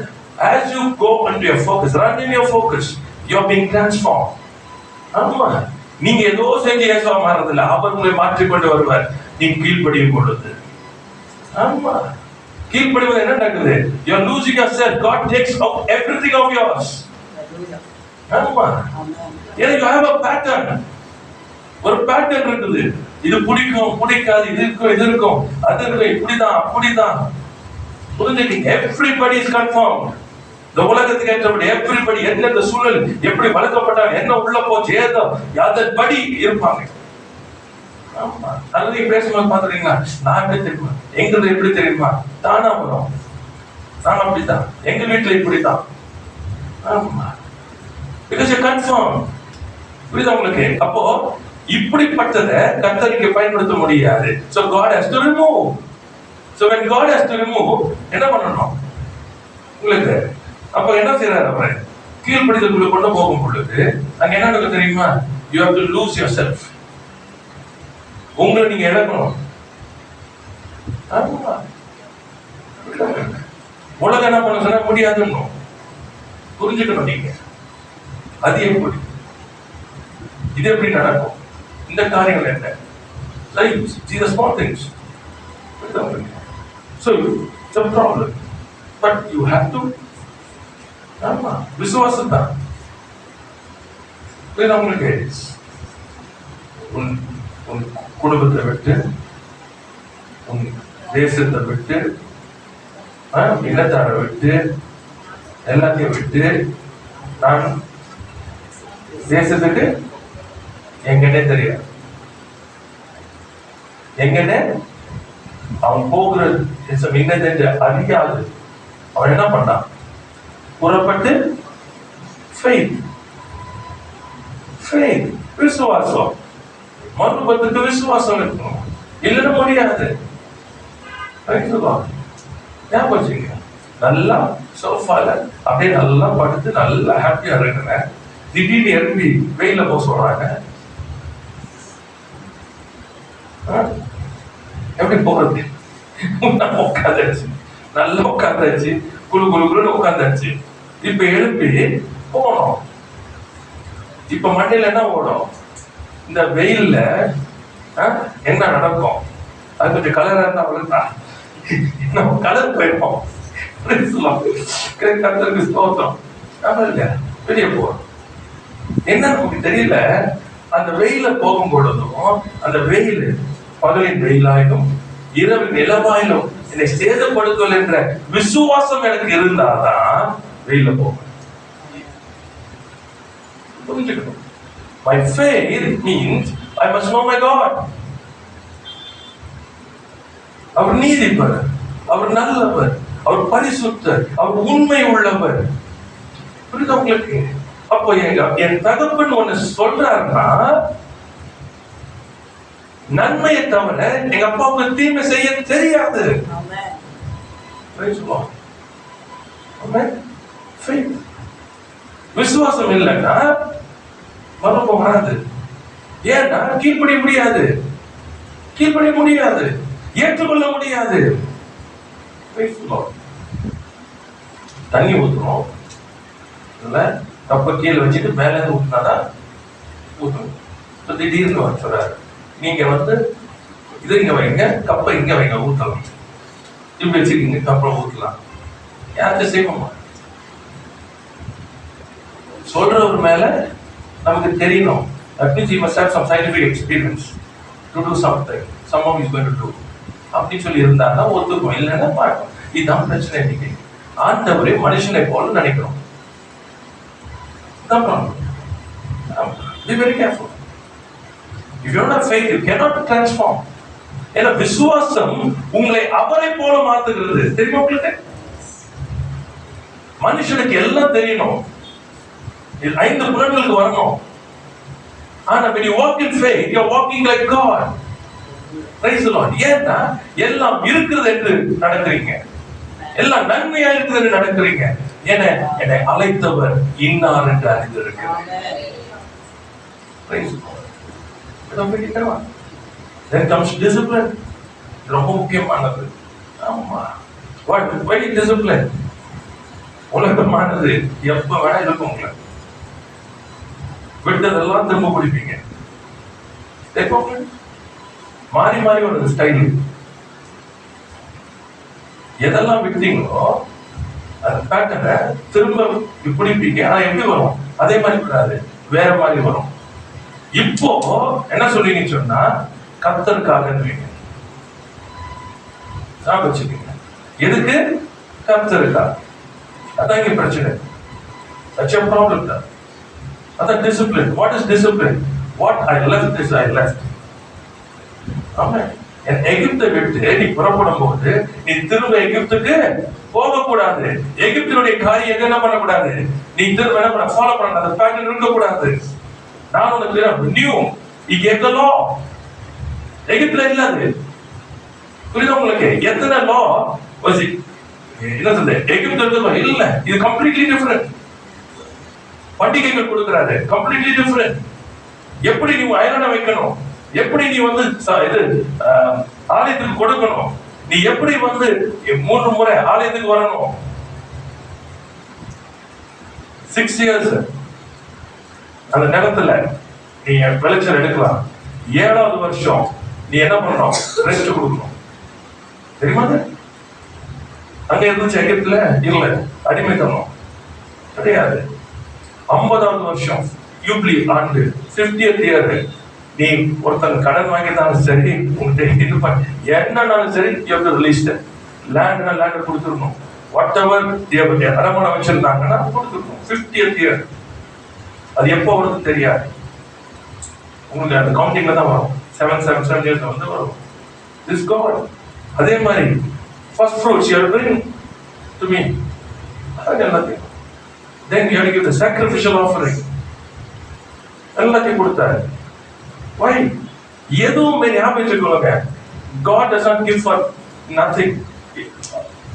[SPEAKER 1] as you go into your focus, run in your focus, you are being transformed. ஆமா, நீங்க ஏதோ செஞ்சு ஏசுவா மாறதில்லை, அவர் உங்களை மாற்றிக்கொண்டு வருவார் நீங்க கீழ்ப்படியும் பொழுது. ஆமா, கீழ்ப்படிவது என்ன நடக்குது? You are losing yourself. God takes out everything of yours. ஆமா, you have a pattern. ஒரு பேட்டர்ன் இருக்குது. இது பிடிக்கும், பிடிக்காது, இது இருக்கும், இது இருக்கும், அது இருக்கும், இப்படிதான் அப்படிதான். புரிஞ்சுக்கீங்க? Everybody is confirmed. இந்த உலகத்துக்கு ஏற்றபடி எவ்ரிபடி எந்தெந்த சூழல் எப்படி வளர்க்கப்பட்டாங்க, என்ன உள்ள போச்சு, ஏதோ அதன்படி இருப்பாங்க. ஆமா, அது நீங்க பேசும்போது பாத்துறீங்களா? நான் எப்படி தெரியுமா, எங்களுக்கு எப்படி தெரியுமா, தானா வரும். நான் அப்படித்தான், எங்க வீட்டுல இப்படித்தான். ஆமா, பிகாஸ் யூ கன்ஃபார்ம். புரியுதா உங்களுக்கு? அப்போ இப்படிப்பட்டதை கர்த்தருக்கு பயன்படுத்த முடியாது. So God has to remove. So when God has to remove, என்ன பண்ணணும் உங்களுக்கு? அப்ப என்ன செய்யறாரு அவர்? கீழ்ப்படிதலுக்குள்ள கொண்டு போகும் பொழுது அங்க என்ன நடக்கும் தெரியுமா? You have to lose yourself. உங்களை நீங்க இழக்கணும். ஆமா, உலகம் என்ன பண்ண சொன்னா முடியாதுன்னு புரிஞ்சுக்கணும் நீங்க. அது எப்படி, இது எப்படி நடக்கும்? இந்த காரியங்கள் என்ன? See the small things. So it's a problem, but you have to. ஆமா, விசுவாசம் தான். உங்களுக்கு உன் குடும்பத்தை விட்டு, உன் தேசத்தை விட்டு, இனத்தாரை விட்டு, எல்லாத்தையும் விட்டு, நான் தேசத்துக்கு எங்கன்னே தெரியாது, எங்கன்னே அவன் போகிற தேசம் என்னது அறியாது. அவன் என்ன பண்ணான்? புறப்பட்டு விசுவாசம், மறுபத்துக்கு விசுவாசம் இருக்கணும், இல்லைன்னு முடியாது. ஞாபகம், நல்லா சோஃபால அப்படியே நல்லா படுத்து நல்லா ஹாப்பியா இருக்கிறேன். திடீர்னு எழுப்பி வெயில போக சொல்றாங்க. எப்படி போறது? உட்காந்தாச்சு, நல்லா உட்காந்தாச்சு, குழு குழு குழுன்னு உட்காந்தாச்சு. இப்ப எழுப்பி போனோம். இப்ப மண்டையில என்ன ஓடும்? இந்த வெயில்ல என்ன நடக்கும்? அது கொஞ்சம் கலரா இருந்தா வளர்த்தா நம்ம கலர் போயிருப்போம். கர்த்தருக்கு ஸ்தோத்திரம். வெளியே போறோம். என்ன நமக்கு தெரியல. அந்த வெயில போகும் பொழுதும் அந்த வெயில் பகலின் வெயிலாயிலும் இரவின் நிலவாயிலும் என்னை சேதப்படுத்தல் என்ற விசுவாசம் எனக்கு இருந்தாதான் வெயில போகும். புரிஞ்சுக்கணும். My faith means I must know my God. அவர் நீதிபர், அவர் நல்லவர், அவர் பரிசுத்தர், அவர் உண்மை உள்ளவர். புரியுதா உங்களுக்கு? அப்போ என் தகப்பன் ஒண்ணு சொல்றாருன்னா நன்மையை தவிர எங்க அப்பாவுக்கு தீமை செய்ய தெரியாது. விசுவாசம் இல்லைன்னா மரம் போகாது. ஏன்னா கீழ்ப்படிய முடியாது, கீழ்ப்படிய முடியாது, ஏற்றுக்கொள்ள முடியாது. தண்ணி ஊற்றணும் இல்ல, கப்ப கீழே வச்சுட்டு மேல இருந்து ஊற்றினாதான் ஊற்றணும். திடீர்னு சொல்றாரு, நீங்க இது இங்க வைங்க, கப்பை இங்க வைங்க, ஊத்தலாம். இப்படி வச்சுக்கீங்க, கப்பம் ஊத்தலாம். யாருக்கு செய்வோமா? சொல்றவர் மேல நமக்கு தெரியணும். That means he must have some scientific experience to do something. Someone is going to do. அப்படி சொல்லி இருந்தாருன்னா ஒத்துக்கும், இல்லைன்னா பார்க்கும். இதுதான் பிரச்சனை. இன்னைக்கு ஆண்டவரே மனுஷனை போல நினைக்கிறோம். Be very careful. If you don't have faith, you cannot transform. ஏன்னா விசுவாசம் உங்களை அவரை போல மாத்துகிறது. தெரியுமா உங்களுக்கு? மனுஷனுக்கு எல்லாம் தெரியணும், 5 புலன்களுக்கு வரணும். ஆனா when you walk in faith, you are walking like God. Praise the Lord. ஏன்னா எல்லாம் இருக்குது என்று நடக்கிறீங்க, எல்லாம் நன்மையா இருக்குது என்று நடக்கிறீங்க. ஏன்னா என்னை அழைத்தவர் இன்னார் என்று அறிந்திருக்கிறேன். Praise the Lord. Then comes discipline. ரொம்ப முக்கியமானது. ஆமா. Why discipline? உலகமானது எப்ப வேணா இருக்கும். உங்களை விட்டதெல்லாம் திரும்ப பிடிப்பீங்க. மாறி மாறி ஒரு ஸ்டைல். எதெல்லாம் விட்டீங்களோ அந்த பேட்டர்னை திரும்ப பிடிப்பீங்க. ஆனா எப்படி வரும்? அதே மாதிரி வராது, வேற மாதிரி வரும். இப்போ என்ன சொல்றீங்கன்னு சொன்னா கர்த்தருக்காக வச்சுக்கீங்க. எதுக்கு? கர்த்தருக்காக. அதான் இங்க பிரச்சனை. That's your problem தான். அதான் discipline. What is discipline? What I left is I left. ஆமென். எகிப்தை விட்டு நீ புறப்படும் போது நீ திரும்ப எகிப்துக்கு போகக்கூடாது. எகிப்தினுடைய காரியம் என்ன பண்ணக்கூடாது? நீ திரும்ப என்ன பண்ண ஃபாலோ பண்ண அந்த பேட்டர்ன் இருக்கக்கூடாது. நான் உனக்கு new he gave the law. எகிப்துல இல்லாது. புரியுதா உங்களுக்கு? எத்தனை law was it? என்ன சொல்றது? எகிப்துல இல்ல. இது கம்ப்ளீட்லி டிஃபரண்ட். பண்டிகைகள் கொடுக்கிறாரு, கம்ப்ளீட்லி டிஃபரண்ட். எப்படி நீ அயரான வைக்கணும், எப்படி நீ இது ஆலயத்துக்கு கொடுக்கணும், நீ எப்படி 3 முறை ஆலயத்துக்கு வரணும். 6 years அந்த நேரத்துல நீ விளைச்சல் எடுக்கலாம். 7வது வருஷம் நீ என்ன பண்ணணும்? ரெஸ்ட் கொடுக்கணும். தெரியுமா? அங்க இருந்துச்சு எகிப்துல இல்ல, அடிமைத்தனம் கிடையாது. 50வது வருஷம் யூப்ளி ஆண்டு 50th இயர் நீ ஒருத்தன் கடன் வாங்கினாலும் சரி, உங்கள்கிட்ட இது பண்ண என்னன்னாலும் சரி, ரிலீஸ் லேண்ட்னா லேண்ட் கொடுத்துருக்கணும். வாட் எவர் அடமான வச்சிருந்தாங்கன்னா கொடுத்துருக்கணும். 50th இயர் அது எப்போ வருது தெரியாது. உங்களுக்கு அந்த கவுண்டிங்ல தான் வரும். 7 years வரும். This God. அதே மாதிரி first fruits you are bring to me. அது எல்லாத்தையும் then you have to give the sacrificial offering. எல்லாத்தையும் கொடுத்தாரு. Why? எதுவுமே ஞாபகம் வச்சுக்கோங்க. God does not give for nothing.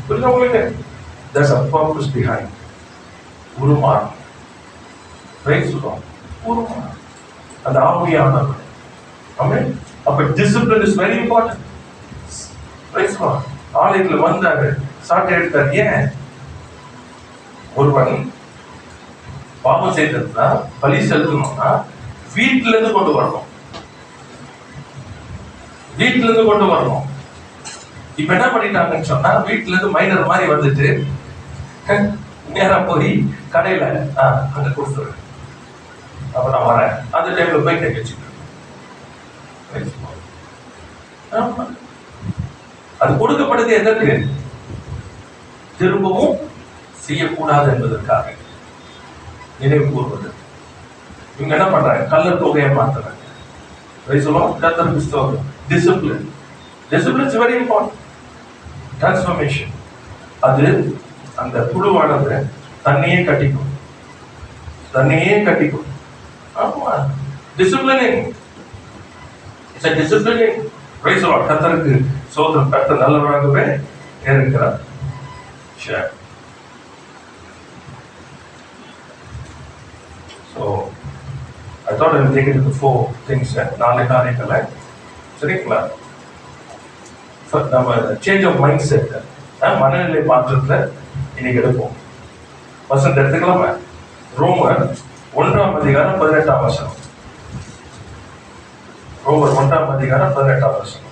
[SPEAKER 1] புரியுதா உங்களுக்கு? There's a purpose behind. உருமாறு. Praise the Lord. உருமாறு. அந்த ஆவியானவர். Amen. அப்ப discipline is very important. Praise the Lord. ஆலயத்துல வந்தாரு, சாட்டை எடுத்தார். ஏன்? ஒருவன் பாவம் செய்தா பலி செலுத்தணும்னா வீட்டுல இருந்து கொண்டு வரணும். வீட்டுல இருந்து கொண்டு வரணும். இப்ப என்ன பண்ணிட்டாங்கன்னு சொன்னா, வீட்டுல இருந்து மைனர் மாதிரி வந்துட்டு நேரா போய் கடையில அங்க கொடுத்துரு, அப்ப நான் வரேன். அந்த டைம்ல போய் கை வச்சுக்கிறேன். அது கொடுக்கப்பட்டது எதற்கு? திரும்பவும் செய்யக்கூடாது என்பதற்காக, நினைவு கூறுவது. இவங்க என்ன பண்றாங்க? கல்லர் தொகையை மாத்துறாங்க. Discipline. Discipline is very important. Transformation. அது அந்த புழுவானது தன்னையே கட்டிக்கும். தன்னையே கட்டிக்கும். ஆமா, disciplining. It's a disciplining. Praise the Lord. கர்த்தருக்கு சோதரம். கர்த்தர் நல்லவராகவே இருக்கிறார். சரி. So I thought I will take it to the 4 things. 4 காரியங்களை சரிங்களா? நம்ம சேஞ்ச் ஆஃப் மைண்ட் செட், மனநிலை மாற்றத்தை இன்னைக்கு எடுப்போம். வசனம் எடுத்துக்கலாமா? ரோமர் 1ஆம் அதிகாரம் 18ஆம் வசனம். ரோமர் 1ஆம் அதிகாரம் 18ஆம் வசனம்.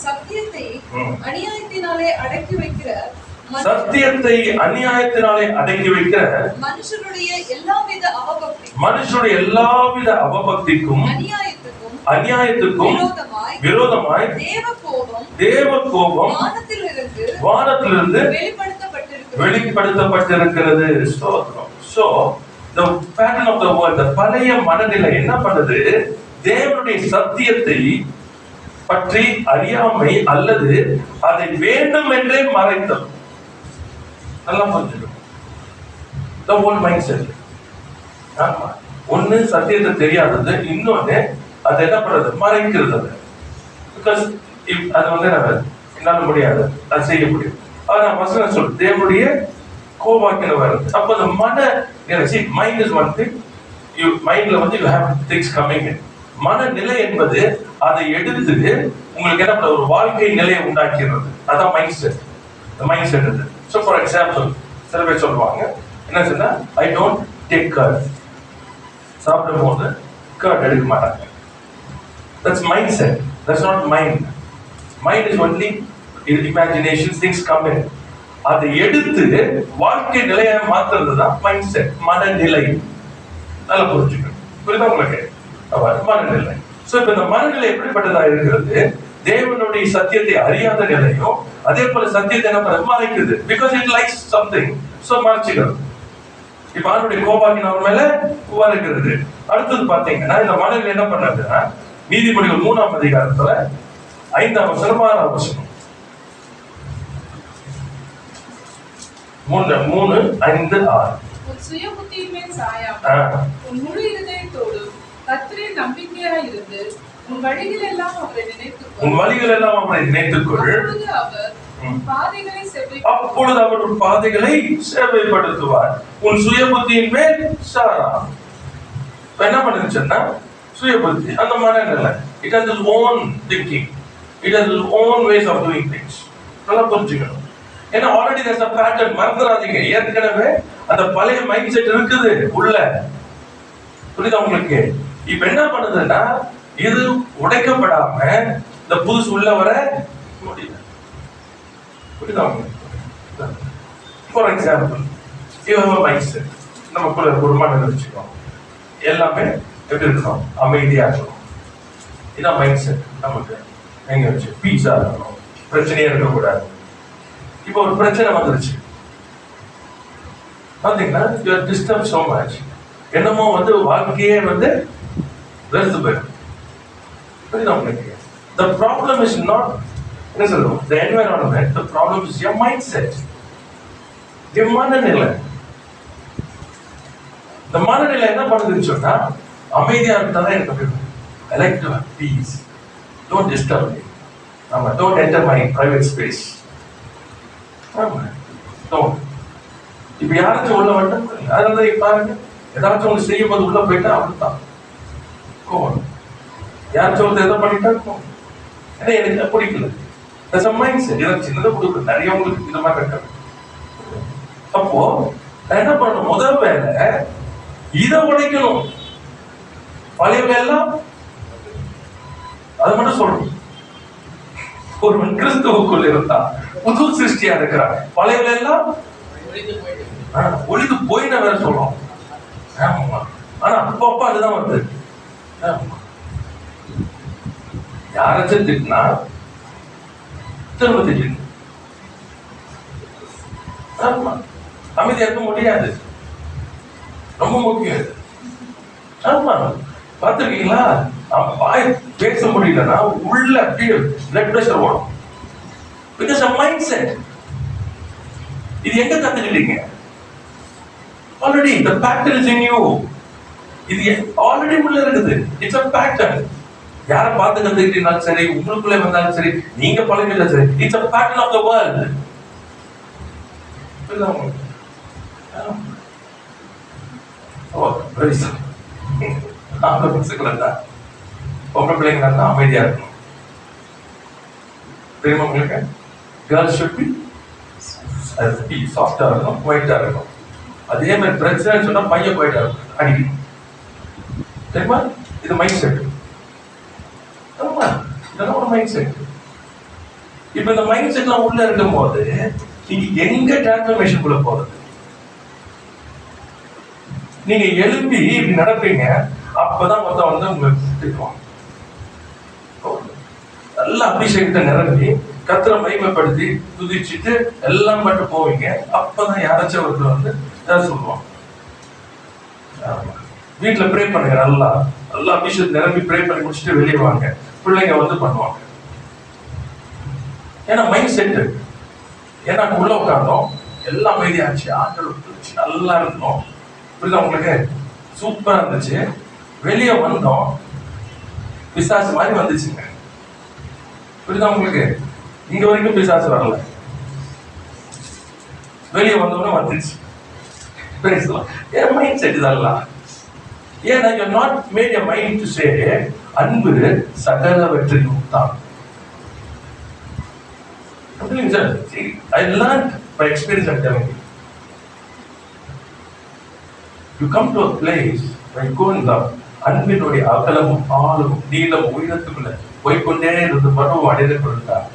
[SPEAKER 2] சத்தியத்தை அநியாயத்தினாலே அடக்கி வைக்கிற
[SPEAKER 1] சத்தியத்தை அநியாயத்தினாலே அடக்கி வைக்கிற
[SPEAKER 2] மனுஷருடைய எல்லாவித அவபக்திக்கும்
[SPEAKER 1] அநியாயத்துக்கும் விரோதமாய் தேவ கோபம் வானத்திலிருந்து வெளிப்படுத்தப்பட்டிருக்கிறது. So the pattern of the world, the பழைய மனநிலை என்ன பண்ணுது? தேவனுடைய சத்தியத்தை பற்றி அறியாமை அல்லது அதை வேண்டும் என்றே மறைத்தல். நல்லா புரிஞ்சுக்கணும். The whole mindset. ஆமா, ஒண்ணு சத்தியத்தை தெரியாதது, இன்னொன்னு அது என்ன பண்றது, மறைக்கிறது. அது பிகாஸ் அது நம்ம என்னால முடியாது, அது செய்ய முடியும். ஆனா வசனம் சொல்லு, தேவனுடைய கோபாக்கின வருது. அப்ப அந்த மன மைண்ட் இஸ் ஒன் திங். மைண்ட்ல you have things coming in. மனநிலை என்பது அதை எடுத்து உங்களுக்கு என்ன பண்ண ஒரு வாழ்க்கை நிலையை உண்டாக்கிறது. அதான் மைண்ட் செட். மைண்ட் செட் இது. ஸோ ஃபார் எக்ஸாம்பிள், சில பேர் சொல்லுவாங்க என்ன சொன்னா, ஐ டோன்ட் டேக் கர்ட். சாப்பிடும் போது கர்ட் எடுக்க மாட்டாங்க. That's mind set. That's not mind. Mind is only imagination, things come in. அதை எடுத்து வாழ்க்கை நிலையை மாத்துறது தான் மைண்ட் செட், மனநிலை. நல்லா புரிஞ்சுக்கணும். புரியுதா உங்களுக்கு? மனநிலை. சோ இப்ப இந்த மனநிலை எப்படிப்பட்டதா இருக்கிறது? தேவனுடைய சத்தியத்தை அறியாத நிலையும், அதே போல சத்தியத்தை என்ன பண்ண மறைக்குது. Because it likes something, so மறைச்சுக்கிறது. இப்ப அவனுடைய கோபாக்கின் அவர் மேல வருகிறது. அடுத்தது பாத்தீங்கன்னா இந்த மனநிலை என்ன பண்ணதுன்னா, நீதிமொழிகள் 3ஆம் அதிகாரத்துல 5ஆம் வசனம் 6ஆம் வசனம் 3, 5, 6.
[SPEAKER 2] உன் சுய புத்தியின் மேல் சாயாமல் உன் முழு இதயத்தோடு கர்த்தரில் நம்பிக்கையாய் இருந்து உன் வழிகள் எல்லாம் அவரை நினைத்துக்கொள். அப்பொழுது அவர் உன் பாதைகளை சேவைப்படுத்துவார். உன் சுய புத்தியின் மேல் சாரா. என்ன பண்ணுச்சுன்னா, சுய புத்தி, அந்த மனநிலை, it has its own thinking, it has its own ways of doing things. நல்லா புரிஞ்சுக்கணும். ஏன்னா ஆல்ரெடி there's a pattern. மறந்துடாதீங்க, ஏற்கனவே அந்த பழைய மைண்ட் செட் இருக்குது உள்ள. புரியுதா உங்களுக்கு? இப்ப என்ன பண்ணுதுன்னா, இது உடைக்கப்படாம இந்த புதுசு உள்ள வர முடியல. புரியுதா உங்களுக்கு? ஃபார் எக்ஸாம்பிள், இவங்க மைண்ட் செட் நமக்குள்ள ஒரு மனநிலை வச்சுக்கோம். எல்லாமே எப்படி இருக்கணும்? அமைதியா இருக்கணும். இதான் மைண்ட் செட் நமக்கு. எங்க வச்சு பீஸா இருக்கணும், பிரச்சனையே இருக்கக்கூடாது. இப்போ ஒரு பிரச்சனை வந்துருச்சு பாத்தீங்கன்னா, you are disturbed so much. என்னமோ வாழ்க்கையே வெறுத்து போயிடும். புரியுதா உங்களுக்கு? The problem is not என்ன சொல்றோம், the environment, the problem is your mindset. your மனநிலை. இந்த மனநிலை என்ன பண்ணுதுன்னு சொன்னா, அமைதியா இருந்தாதான் எனக்கு அப்படி. I like to have peace. Don't disturb me. Don't enter my private space. இப்ப யாராச்சும் உள்ள வந்துட்டா, அதனால பாருங்க, ஏதாச்சும் ஒன்று செய்யும் போது உள்ள போயிட்டா அப்படித்தான் கோவம். யாராச்சும் ஒருத்தர் எதை பண்ணிட்டா கோவம். ஏன்னா எனக்கு பிடிக்கல. சின்னதை கொடுக்குறது நிறைய உங்களுக்கு இந்த மாதிரி இருக்காது. அப்போ நான் என்ன பண்ணணும், முதல் வேலை இதை உடைக்கணும். பழைய வேலை அதை மட்டும் சொல்லணும். ஒருவன் கிறிஸ்துவுக்குள் இருந்தா புது சிருஷ்டியா இருக்கிறான். பழைய எல்லாம் ஒளிந்து போயின வேற சொல்றோம். ஆனா அப்பப்ப அதுதான் வருது. யாராச்சும் திட்டினா திரும்ப திட்டு. அமைதியா இருக்க முடியாது. ரொம்ப முக்கியம். ஆமா, பார்த்திருக்கீங்களா? வாய் பேச முடியலன்னா உள்ள அப்படியே பிளட் பிரஷர் ஓடும். Because of mind set. இது எங்க கத்துக்கிட்டீங்க? Already the pattern is in you. இது ஆல்ரெடி உள்ள இருக்குது. It's a pattern. யார பார்த்து கத்துக்கிட்டீங்கனாலும் சரி, உங்களுக்குள்ளே வந்தாலும் சரி, நீங்க பழகிட்டா சரி, it's a pattern of the world. Very sorry. ஆம்பளை பசங்களா, பொம்பளை பிள்ளைங்களா அமைதியா இருக்கணும். தெரியுமா உங்களுக்கு? கேர்ள்ஸ் ஷுட் பி சாஃப்டா இருக்கணும், குவைட்டா இருக்கணும். அதே மாதிரி பிரச்சனை சொன்னா பையன் குவைட்டா இருக்கணும், அடிக்கணும். தெரியுமா? இது மைண்ட் செட். இதெல்லாம் ஒரு மைண்ட் செட். இப்ப இந்த மைண்ட் செட்லாம் உள்ள இருக்கும் போது நீங்க எங்க டிரான்ஸ்ஃபர்மேஷன் குள்ள போறது? நீங்க எழுப்பி இப்படி நடப்பீங்க, அப்பதான் மொத்தம் உங்களுக்கு திட்டுவாங்க. நல்ல அபிஷேகத்தை நிரம்பி கத்திர மகிமைப்படுத்தி துதிச்சுட்டு எல்லாம் மட்டும் போவீங்க. அப்பதான் யாராச்சும் ஒருத்தர் ஏதாவது சொல்லுவாங்க.
[SPEAKER 1] வீட்டுல ப்ரே பண்ணுங்க, நல்லா நல்லா அபிஷேகம் நிரம்பி ப்ரே பண்ணி முடிச்சுட்டு வெளியே வாங்க. பிள்ளைங்க வந்து பண்ணுவாங்க. ஏன்னா மைண்ட் செட். ஏன்னா உள்ள உட்கார்ந்தோம், எல்லாம் அமைதியாச்சு, ஆட்கள் நல்லா இருந்தோம். புரியுதா உங்களுக்கு? சூப்பரா இருந்துச்சு. வெளியே வந்தோம், பிசாசு மாதிரி வந்துச்சுங்க. புரியுதா உங்களுக்கு? இங்க வரைக்கும் பிசாசு வரல, வெளியே வந்தோம்னா வந்துச்சு. என் மைண்ட் செட் இதெல்லாம். ஏன்னா you have not made your mind to say அன்பு சகலவற்றையும் தான். I learned by experience. I'm telling you. You come to a place where you go in love. அன்பினுடைய அகலமும் ஆழமும் நீளம் உயரத்துக்குள்ள போய்கொண்டே இருந்து பருவம் அடைந்து கொண்டார்.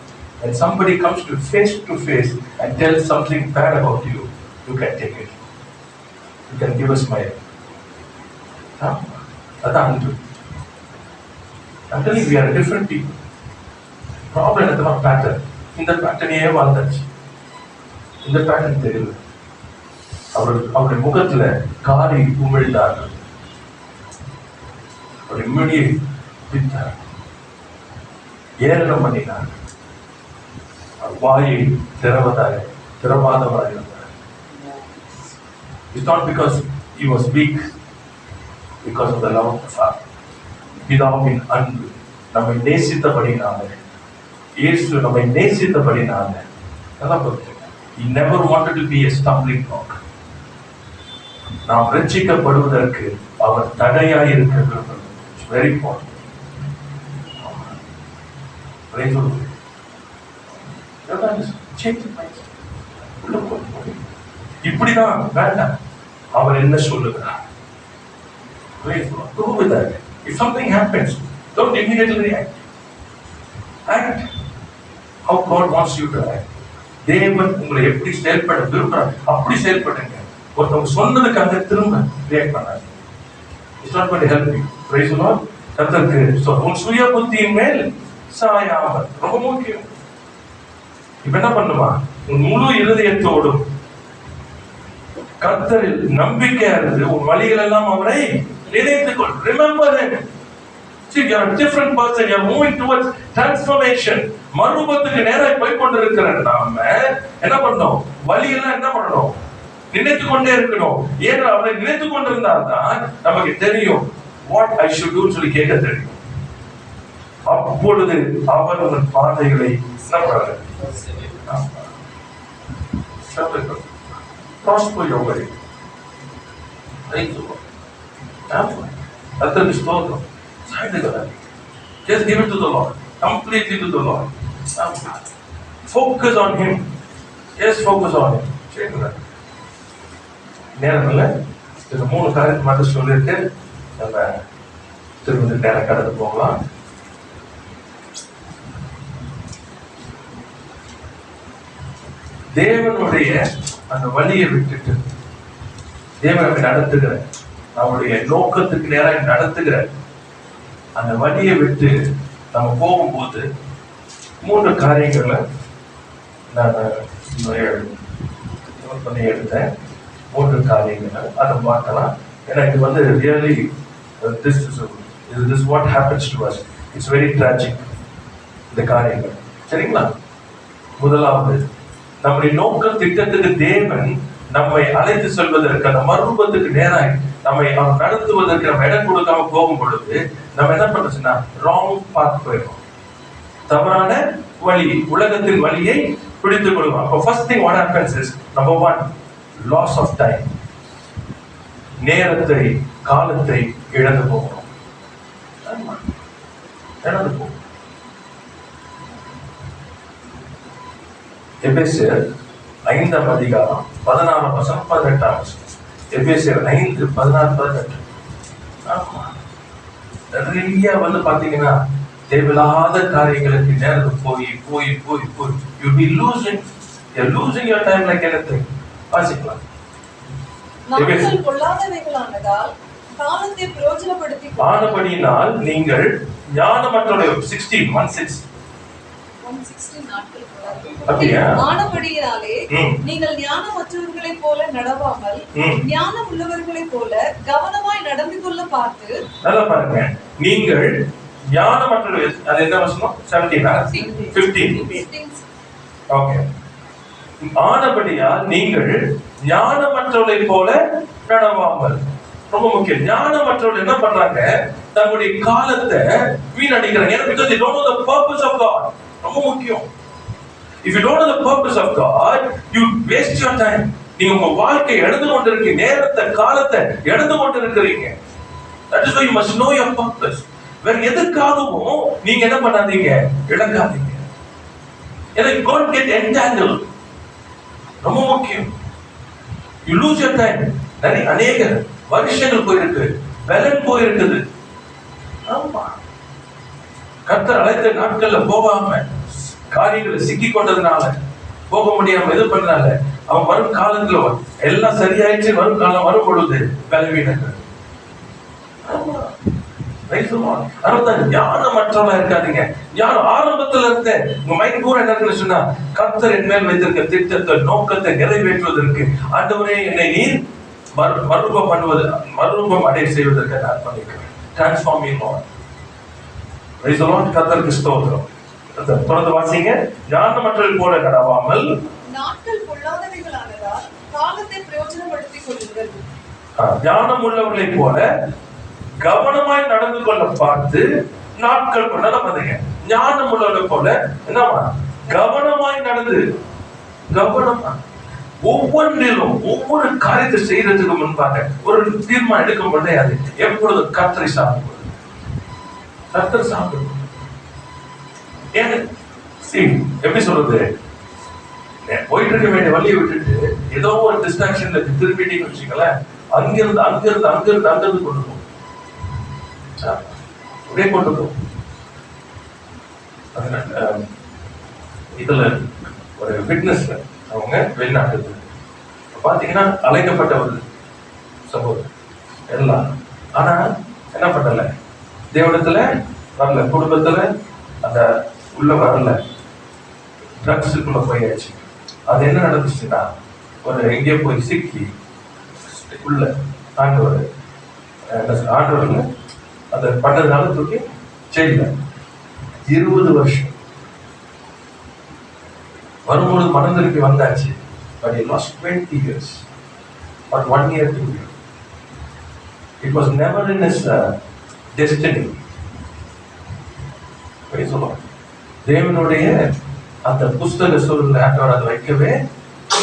[SPEAKER 1] When somebody comes to face and tells something bad about you, you can take it. You can give a smile. அதான் அன்பு. I'm telling you, we are different people. Problem is not pattern. இந்த பேட்டர்னையே வாழ்ந்தாச்சு. இந்த pattern தெரியல. அவருடைய முகத்துல காரி உமிழ்ந்தார்கள், அவருடைய மொழியை பித்தார், ஏளனம் பண்ணினார், வாயை திறவாதவராக இருந்தார். It's not because he was weak, because of the love of the Father. பிதாவின் அன்பு நம்மை நேசித்தபடினாலே, இயேசு நம்மை நேசித்தபடினாலே, நல்லா புரிஞ்சுங்க. He never wanted to be a stumbling block. நாம் ரட்சிக்கப்படுவதற்கு அவர் தடையாய் இருக்க விரும்புகிறார். It's very important. இப்படிதான் வேண்டாம். அவர் என்ன சொல்லுகிறார்? Go with that. If something happens, don't immediately react. Act how God wants you to act. தேவன் உங்களை எப்படி செயல்பட விரும்புறார் அப்படி செயல்படுங்க. ஒருத்தவங்க சொன்னதுக்காக திரும்ப ரியாக்ட் பண்ணாங்க. It's not going to help you. Praise the Lord. கர்த்தருக்கு உன் சுய புத்தியின் மேல் சாயாமல், ரொம்ப முக்கியம். இப்ப என்ன பண்ணுமா? உன் முழு இருதயத்தோடும் கர்த்தரில் நம்பிக்கையா இருந்து உன் வழிகள் எல்லாம் அவரை நினைத்துக்கொள். Remember him. See, you are a different person. You are moving towards transformation. மறுபத்துக்கு நேராக போய் கொண்டிருக்கிற நாம என்ன பண்ணோம்? வழியெல்லாம் என்ன பண்ணணும்? நினைத்து கொண்டே இருக்கணும். ஏன்னா அவரை நினைத்து கொண்டிருந்தால்தான் நமக்கு தெரியும் what I should do சொல்லி கேட்க தெரியும். அப்பொழுது அவர் உங்கள் பாதைகளை prosper your way. கர்த்தருக்கு ஸ்தோத்திரம். Just give it to the Lord. Completely to the Lord. Focus on him. Yes, focus on him. நேரம் இல்லை. இந்த 3 காரியத்தை மட்டும் சொல்லிட்டு நம்ம திரும்ப நேரம் கடந்து போகலாம். தேவனுடைய அந்த வழியை விட்டுட்டு தேவனை நடத்துகிற நம்முடைய நோக்கத்துக்கு நேராக நடத்துகிற அந்த வழியை விட்டு நம்ம போகும்போது 3 காரியங்களை நான் எடுத்தேன். 3 காரியங்களை அதை பார்க்கலாம். ஏன்னா இது வந்து really this is what happens to us. It's very tragic. இந்த காரியங்கள் சரிங்களா? முதலாவது, நம்முடைய நோக்க திட்டத்துக்கு தேவன் நம்மை அழைத்து செல்வதற்கு அந்த மறுபத்துக்கு நேராக நம்மை அவர் நடத்துவதற்கு நம்ம இடம் கொடுக்காம போகும் பொழுது நம்ம என்ன பண்ணுச்சுன்னா ராங் பாத் போயிடும். தவறான வழி, உலகத்தின் வழியை பிடித்துக் கொள்வோம். அப்போ first thing what happens is number 1 loss of time. நேரத்தை, காலத்தை இழந்து போகிறோம். இழந்து போகும். எபேசியர் 5ஆம் அதிகாரம் 16ஆம் வசனம் 18ஆம் வசனம். எபேசியர் 5 16 18. நிறைய வந்து பாத்தீங்கன்னா தேவையில்லாத காரியங்களுக்கு நேரத்தை போய் you be losing your time like anything. வாசிக்கலாம்.
[SPEAKER 3] நாட்கள் பொல்லாதவைகளானதால் காலத்தை பிரயோஜனப்படுத்திக்
[SPEAKER 1] ஆனபடியினால் நீங்கள் ஞானமற்றவர்கள் 16:16
[SPEAKER 3] 160 நாட்கள்
[SPEAKER 1] அப்படியா?
[SPEAKER 3] ஆனபடியினாலே நீங்கள் ஞானமற்றவர்களைப் போல நடவாமல் ஞானம் உள்ளவர்களைப் போல கவனமாய் நடந்து கொள்ள பார்த்து.
[SPEAKER 1] நல்லா பாருங்க, நீங்கள் ஞானமற்றவர்கள், அது என்ன வசனம்? 17 15. ஓகே. ஆனபடியால் நீங்கள் ஞானமற்றவர்களைப் போல நடவாமல். ரொம்ப முக்கியம். ஞானமற்றவர்கள் என்ன பண்றாங்க? தங்களுடைய காலத்தை வீணடிக்கிறாங்க. ஏன்னா because they don't know the purpose of God. ரொம்ப முக்கியம். If you don't know the purpose of God, you waste your time. நீங்க உங்க வாழ்க்கையை இழந்து கொண்டிருக்கீங்க, நேரத்தை காலத்தை இழந்து கொண்டிருக்கிறீங்க. That is why you must know your purpose. வேற எதுக்காகவும் நீங்க என்ன பண்ணாதீங்க, இழக்காதீங்க. ஏன்னா you can't get entangled. ரொம்ப முக்கியம். You lose your time. அநேக வருஷங்கள் போயிருக்கு, பலன் போயிருக்குது. ஆமா, கர்த்தர் அழைத்த நாட்கள்ல போகாம காரியங்களை சிக்கி கொண்டதுனால, போக முடியாம இது பண்ணால, அவன் வரும் காலத்துல எல்லாம் சரியாயிடுச்சு, வரும் காலம் வரும் பொழுது பலவீனங்கள். ஞானமற்றவங்களா இருக்காதீங்க. ஞானம் ஆரம்பத்துல இருந்த உங்க மைண்ட் கூட என்ன இருக்குன்னு சொன்னா, கர்த்தர் என் மேல் வைத்திருக்க திட்டத்தை நோக்கத்தை நிறைவேற்றுவதற்கு ஆண்டவரே என்னை நீர் மறுரூபம் பண்ணுவது, மறுரூபம் அடைய செய்வதற்கு நான் பண்ணிக்கிறேன். Transforming Lord. Price the Lord. கர்த்தருக்கு ஸ்தோத்திரம். தொடர்ந்து வாசிங்க. ஞானமற்றவர்கள் போல நடவாமல்
[SPEAKER 3] நாட்கள் பொல்லாதவைகளானதால் காலத்தை பிரயோஜனப்படுத்திக் கொள்ளுங்கள்.
[SPEAKER 1] ஞானம் உள்ளவர்களைப் போல கவனமாய் நடந்து கொள்ள பார்த்து நாட்கள் நல்லா பாருங்க. ஞானம் உள்ளவர்களை போல என்னமா கவனமாய் நடந்து, கவனமா ஒவ்வொன்றிலும் ஒவ்வொரு காரியத்தை செய்யறதுக்கு முன்பாக ஒரு தீர்மானம் எடுக்கும் பொழுதே அது எப்பொழுது கர்த்தரை சாப்பிடுவது, கர்த்தர் சாப்பிடுவது. எப்படி சொல்றது, போயிட்டு இருக்க வேண்டிய வழியை விட்டுட்டு ஏதோ ஒரு டிஸ்ட்ராக்ஷன்ல திருப்பிட்டீங்கன்னு வச்சுங்களேன், அங்கிருந்து அங்கிருந்து அங்கிருந்து அங்கிருந்து கொண்டு போகும், அப்படியே கொண்டு போகும். இதுல ஒரு விட்னஸ், அவங்க வெளிநாட்டு பாத்தீங்கன்னா அழைக்கப்பட்ட ஒரு சகோதரர் எல்லாம், ஆனா என்ன பண்ணல, தேவனத்துல வரல, குடும்பத்துல அந்த உள்ள வரல, ட்ரக்ஸுக்குள்ள போயாச்சு. அது என்ன நடந்துச்சுன்னா, ஒரு எங்கேயோ போய் சிக்கி உள்ள ஆண்டவர் அதை பண்ணதுனால தூக்கி ஜெயில 20 வருஷம். வரும்பொழுது மனம் திருப்பி வந்தாச்சு. But he lost 20 years. But 1 year, 2 years. It was never in his destiny. தேவனுடைய அந்த புஸ்தக சூழல் ஆண்டவர் அதை வைக்கவே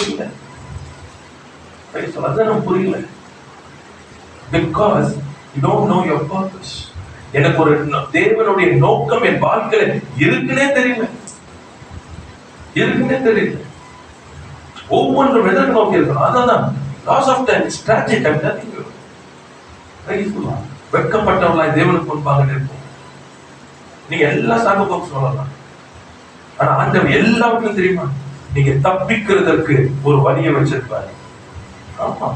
[SPEAKER 1] இல்லை. அது நமக்கு புரியல. Because you don't know your purpose. எனக்கு ஒரு தேவனுடைய நோக்கம் என் வாழ்க்கையில இருக்குன்னே தெரியல, இருக்குன்னே தெரியல. ஒவ்வொன்றும் எதற்கு நோக்கி இருக்கணும். அதான் loss of time, strategic time. வெட்கப்பட்டவர்களாய் தேவனுக்கு முன்பாக நிற்போம். நீங்க எல்லா சாகுபோக்கு சொல்லலாம், ஆனா ஆண்டவர் எல்லாவற்றையும் தெரியுமா, நீங்க தப்பிக்கிறதற்கு ஒரு வழியை வச்சிருப்பாரு. ஆமா,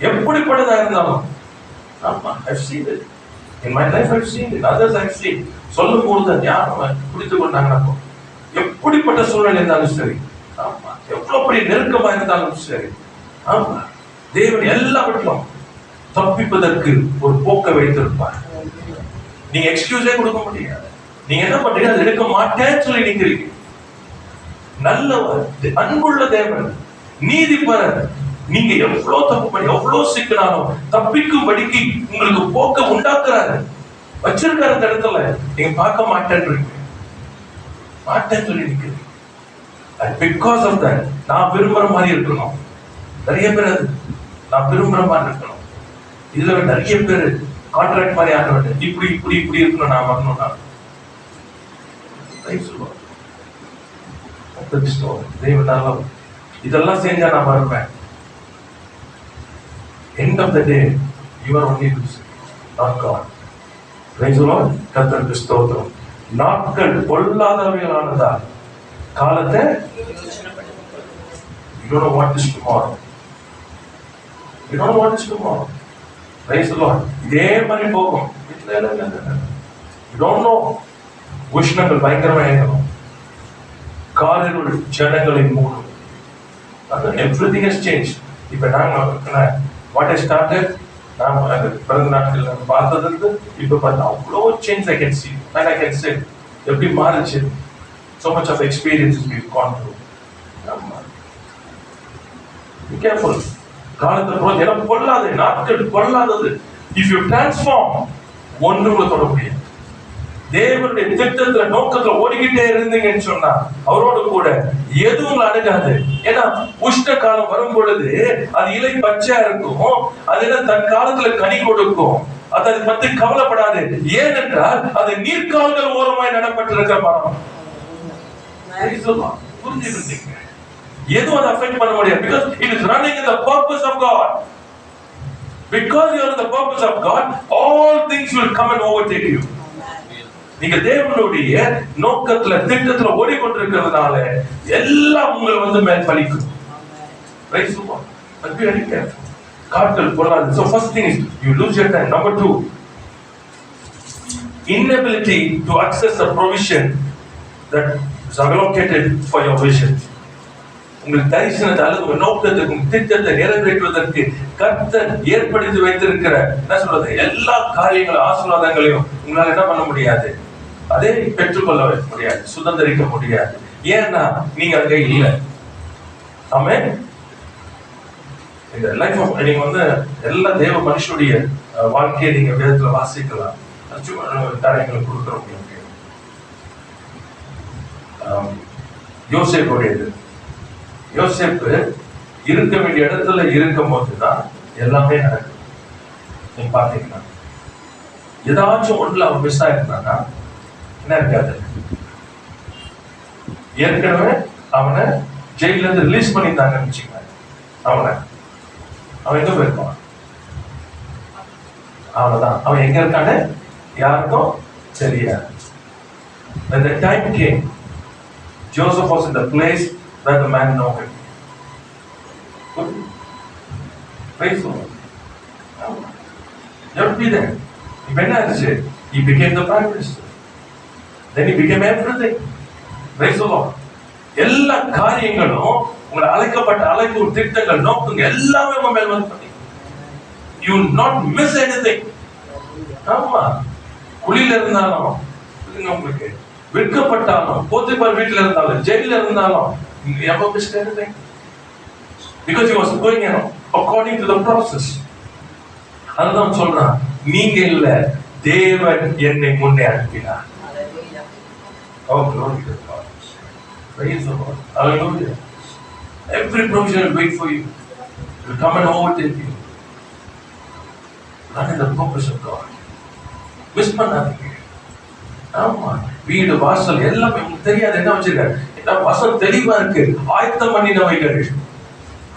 [SPEAKER 1] எப்படிப்பட்டதா இருந்தாலும். ஆமா, I've seen it. In my life I've seen it. Others I've seen. சொல்லும் பொழுது ஞானம் புரிந்து கொண்டாங்க. எப்படிப்பட்ட சூழ்நிலை இருந்தாலும் சரி, ஆமா, எவ்வளவு பெரிய நெருக்கமா இருந்தாலும் சரி, ஆமா, தேவன் எல்லாவற்றிலும் தப்பிப்பதற்கு ஒரு போக்கை வைத்திருப்பார். நீங்க எக்ஸ்கியூஸே கொடுக்க முடியாது. நீங்க என்ன பண்றீங்க, அது எடுக்க மாட்டேன்னு சொல்லி நிக்கிறீங்க. நல்லவர், அன்புள்ள தேவன், நீதிபரர். நீங்க எவ்வளவு தப்பு பண்ணி எவ்வளவு சிக்கினாலும் தப்பிக்கும்படிக்கு உங்களுக்கு போக்க உண்டாக்குறாரு, வச்சிருக்காரு. அந்த இடத்துல நீங்க பார்க்க மாட்டேன்றீங்க, மாட்டேன்னு சொல்லி நிக்கிறீங்க. பிகாஸ் ஆஃப் தட் நான் விரும்புற மாதிரி இருக்கணும். நிறைய பேர் அது நான் விரும்புற மாதிரி இருக்கணும். இதுல நிறைய பேர் கான்ட்ராக்ட் மாதிரி ஆக வேண்டும். இப்படி இப்படி இப்படி இருக்கணும், நான் வரணும். நான் தேவனால இதெல்லாம் செஞ்சா நான் வருவேன். End of the day, you are only losing, not God. Praise the Lord. கர்த்தருக்கு ஸ்தோத்திரம். நாட்கள் பொல்லாதவைகளானதால் காலத்தை you don't know what is tomorrow. You don't know what is tomorrow. Praise the Lord. இதே மாதிரி போகும். You don't know. உஷ்ணங்கள் பயங்கரமா ஏறும். காரிருள் ஜனங்களை மூடும். Everything has change. இப்ப நாங்க வாட் ஐ ஸ்டார்டட், நான் பிறந்த நாட்கள் நான் பார்த்ததுக்கு இப்ப பார்த்தா அவ்வளோ change I can see and I can say எப்படி மாறிச்சு. So much of experiences we've gone through. Be careful. காலத்தை எல்லாம் கொள்ளாது, நாட்கள் கொள்ளாதது. If you transform, ஒன்று கூட தொட முடியாது. தேவனுடைய திட்டத்துல நோக்கத்துல ஓடிக்கிட்டே இருந்தீங்கன்னு சொன்னா அவரோடு கூட எதுவும் உங்களை அணுகாது. ஏன்னா உஷ்ண காலம் வரும் பொழுது அது இலை பச்சையா இருக்கும், அது என்ன தன் காலத்துல கனி கொடுக்கும். அதை பத்தி கவலைப்படாது. ஏனென்றால் அது நீர்க்கால்கள் ஓரமாய் நடப்பட்டிருக்கிற மரம். புரிஞ்சுக்கிட்டீங்க? எதுவும் அதை அஃபெக்ட் பண்ண முடியாது. Because it is running in the purpose of God. Because you are in the purpose of God, all things will come and overtake you. நீங்க தேவனுடைய நோக்கத்துல திட்டத்துல ஓடிக்கொண்டிருக்கிறதுனால எல்லாம் உங்களை வந்து மேல் பலிக்கும். Praise the Lord. But be very careful. காட்கள் கொள்ளாது. So first thing is you lose your time. Number 2, inability to access the provision that is allocated for your vision. உங்கள் தரிசனத்தை அல்லது நோக்கத்துக்கும் திட்டத்தை நிறைவேற்றுவதற்கு கர்த்தர் ஏற்படுத்தி வைத்திருக்கிற என்ன சொல்றது எல்லா காரியங்களும் ஆசீர்வாதங்களையும் உங்களால என்ன பண்ண முடியாது, அதை பெற்றுக்கொள்ள முடியாது, சுதந்திரிக்க முடியாது. ஏன்னா நீங்க அங்கே இல்லை. ஆமென். இந்த லைஃப் ஆஃப் நீங்க வந்து எல்லா தேவ மனுஷனுடைய வாழ்க்கையை நீங்க வேதத்துல வாசிக்கலாம். காரியங்களை கொடுக்குறோம். யோசேப்புடையது, யோசேப்பு இருக்க வேண்டிய இடத்துல இருக்கும் போதுதான் எல்லாமே நடக்கும். நீங்க பாத்தீங்கன்னா ஏதாச்சும் ஒன்றுல அவன் மிஸ் ஆயிருந்தானா என்ன இருக்காது. ஏற்கனவே அவனை ஜெயில இருந்து ரிலீஸ் பண்ணியிருந்தாங்கன்னு வச்சுக்கோங்க. அவன் எங்க போயிருப்பான்? அவ்வளவுதான். அவன் எங்க இருக்கான்னு யாருக்கும் தெரியாது. When the time came, Joseph was in the place where the man knew him. Praise the Lord. You have to be there. இப்ப என்ன ஆச்சு? He became the prime minister. Then he became everything. Praise the Lord. எல்லா காரியங்களும் உங்களை அழைக்கப்பட்ட அழைப்பு திட்டங்கள் நோக்கங்கள் எல்லாமே உங்க மேல் வந்து பண்ணி you not miss anything. ஆமா, குழியில இருந்தாலும் உங்களுக்கு விற்கப்பட்டாலும் போத்திபார் வீட்டுல இருந்தாலும் ஜெயில இருந்தாலும் you never missed anything because he was going according to the process. அதுதான் சொல்றான், நீங்க இல்ல, தேவன் என்னை முன்னே அனுப்பினார். Oh, glory to God. Praise the Lord. Hallelujah. Every provision will wait for you. It will come and overtake you. Run in the purpose of God. Miss பண்ணாதீங்க. ஆமா, வீடு வாசல் எல்லாமே உங்களுக்கு தெரியாது என்ன வச்சிருக்காரு. என்ன வாசல் தெளிவா இருக்கு. ஆயத்தம் பண்ணினவைகள்.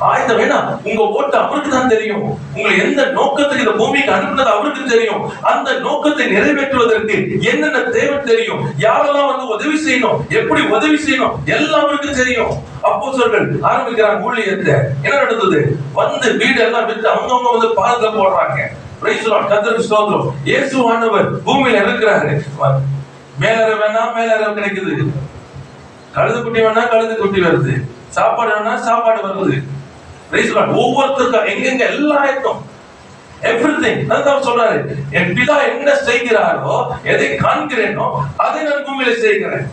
[SPEAKER 1] ஆயத்தம் வேணா உங்க ஓட்டு அவருக்கு தான் தெரியும். உங்களை எந்த நோக்கத்துக்கு இந்த பூமிக்கு அனுப்புனது அவருக்கு தெரியும். அந்த நோக்கத்தை நிறைவேற்றுவதற்கு என்னென்ன தேவை தெரியும், யாரெல்லாம் வந்து உதவி செய்யணும், எப்படி உதவி செய்யணும் எல்லாம் அவருக்கு தெரியும். அப்போஸ்தலர்கள் ஆரம்பிக்கிறாங்க ஊழியத்தை. என்ன நடந்தது? வந்து வீடு எல்லாம் விட்டு அவங்கவங்க வந்து பாதத்துல போடுறாங்க. Price the Lord. கர்த்தருக்கு ஸ்தோத்திரம். இயேசுவானவர் பூமியில இருக்கிறாரு. மேலற வேணா மேலற கிடைக்குது, கழுது குட்டி வேணா கழுது குட்டி வருது, சாப்பாடு வேணா சாப்பாடு வருது. Price the Lord. ஒவ்வொருத்தருக்கும் எங்கெங்க எல்லாம் ஆயத்தம், எவ்ரிதிங். அதான் சொல்றாரு, என் பிதா என்ன செய்கிறாரோ, எதை காண்கிறேனோ அதை நான் பூமியில செய்கிறேன்.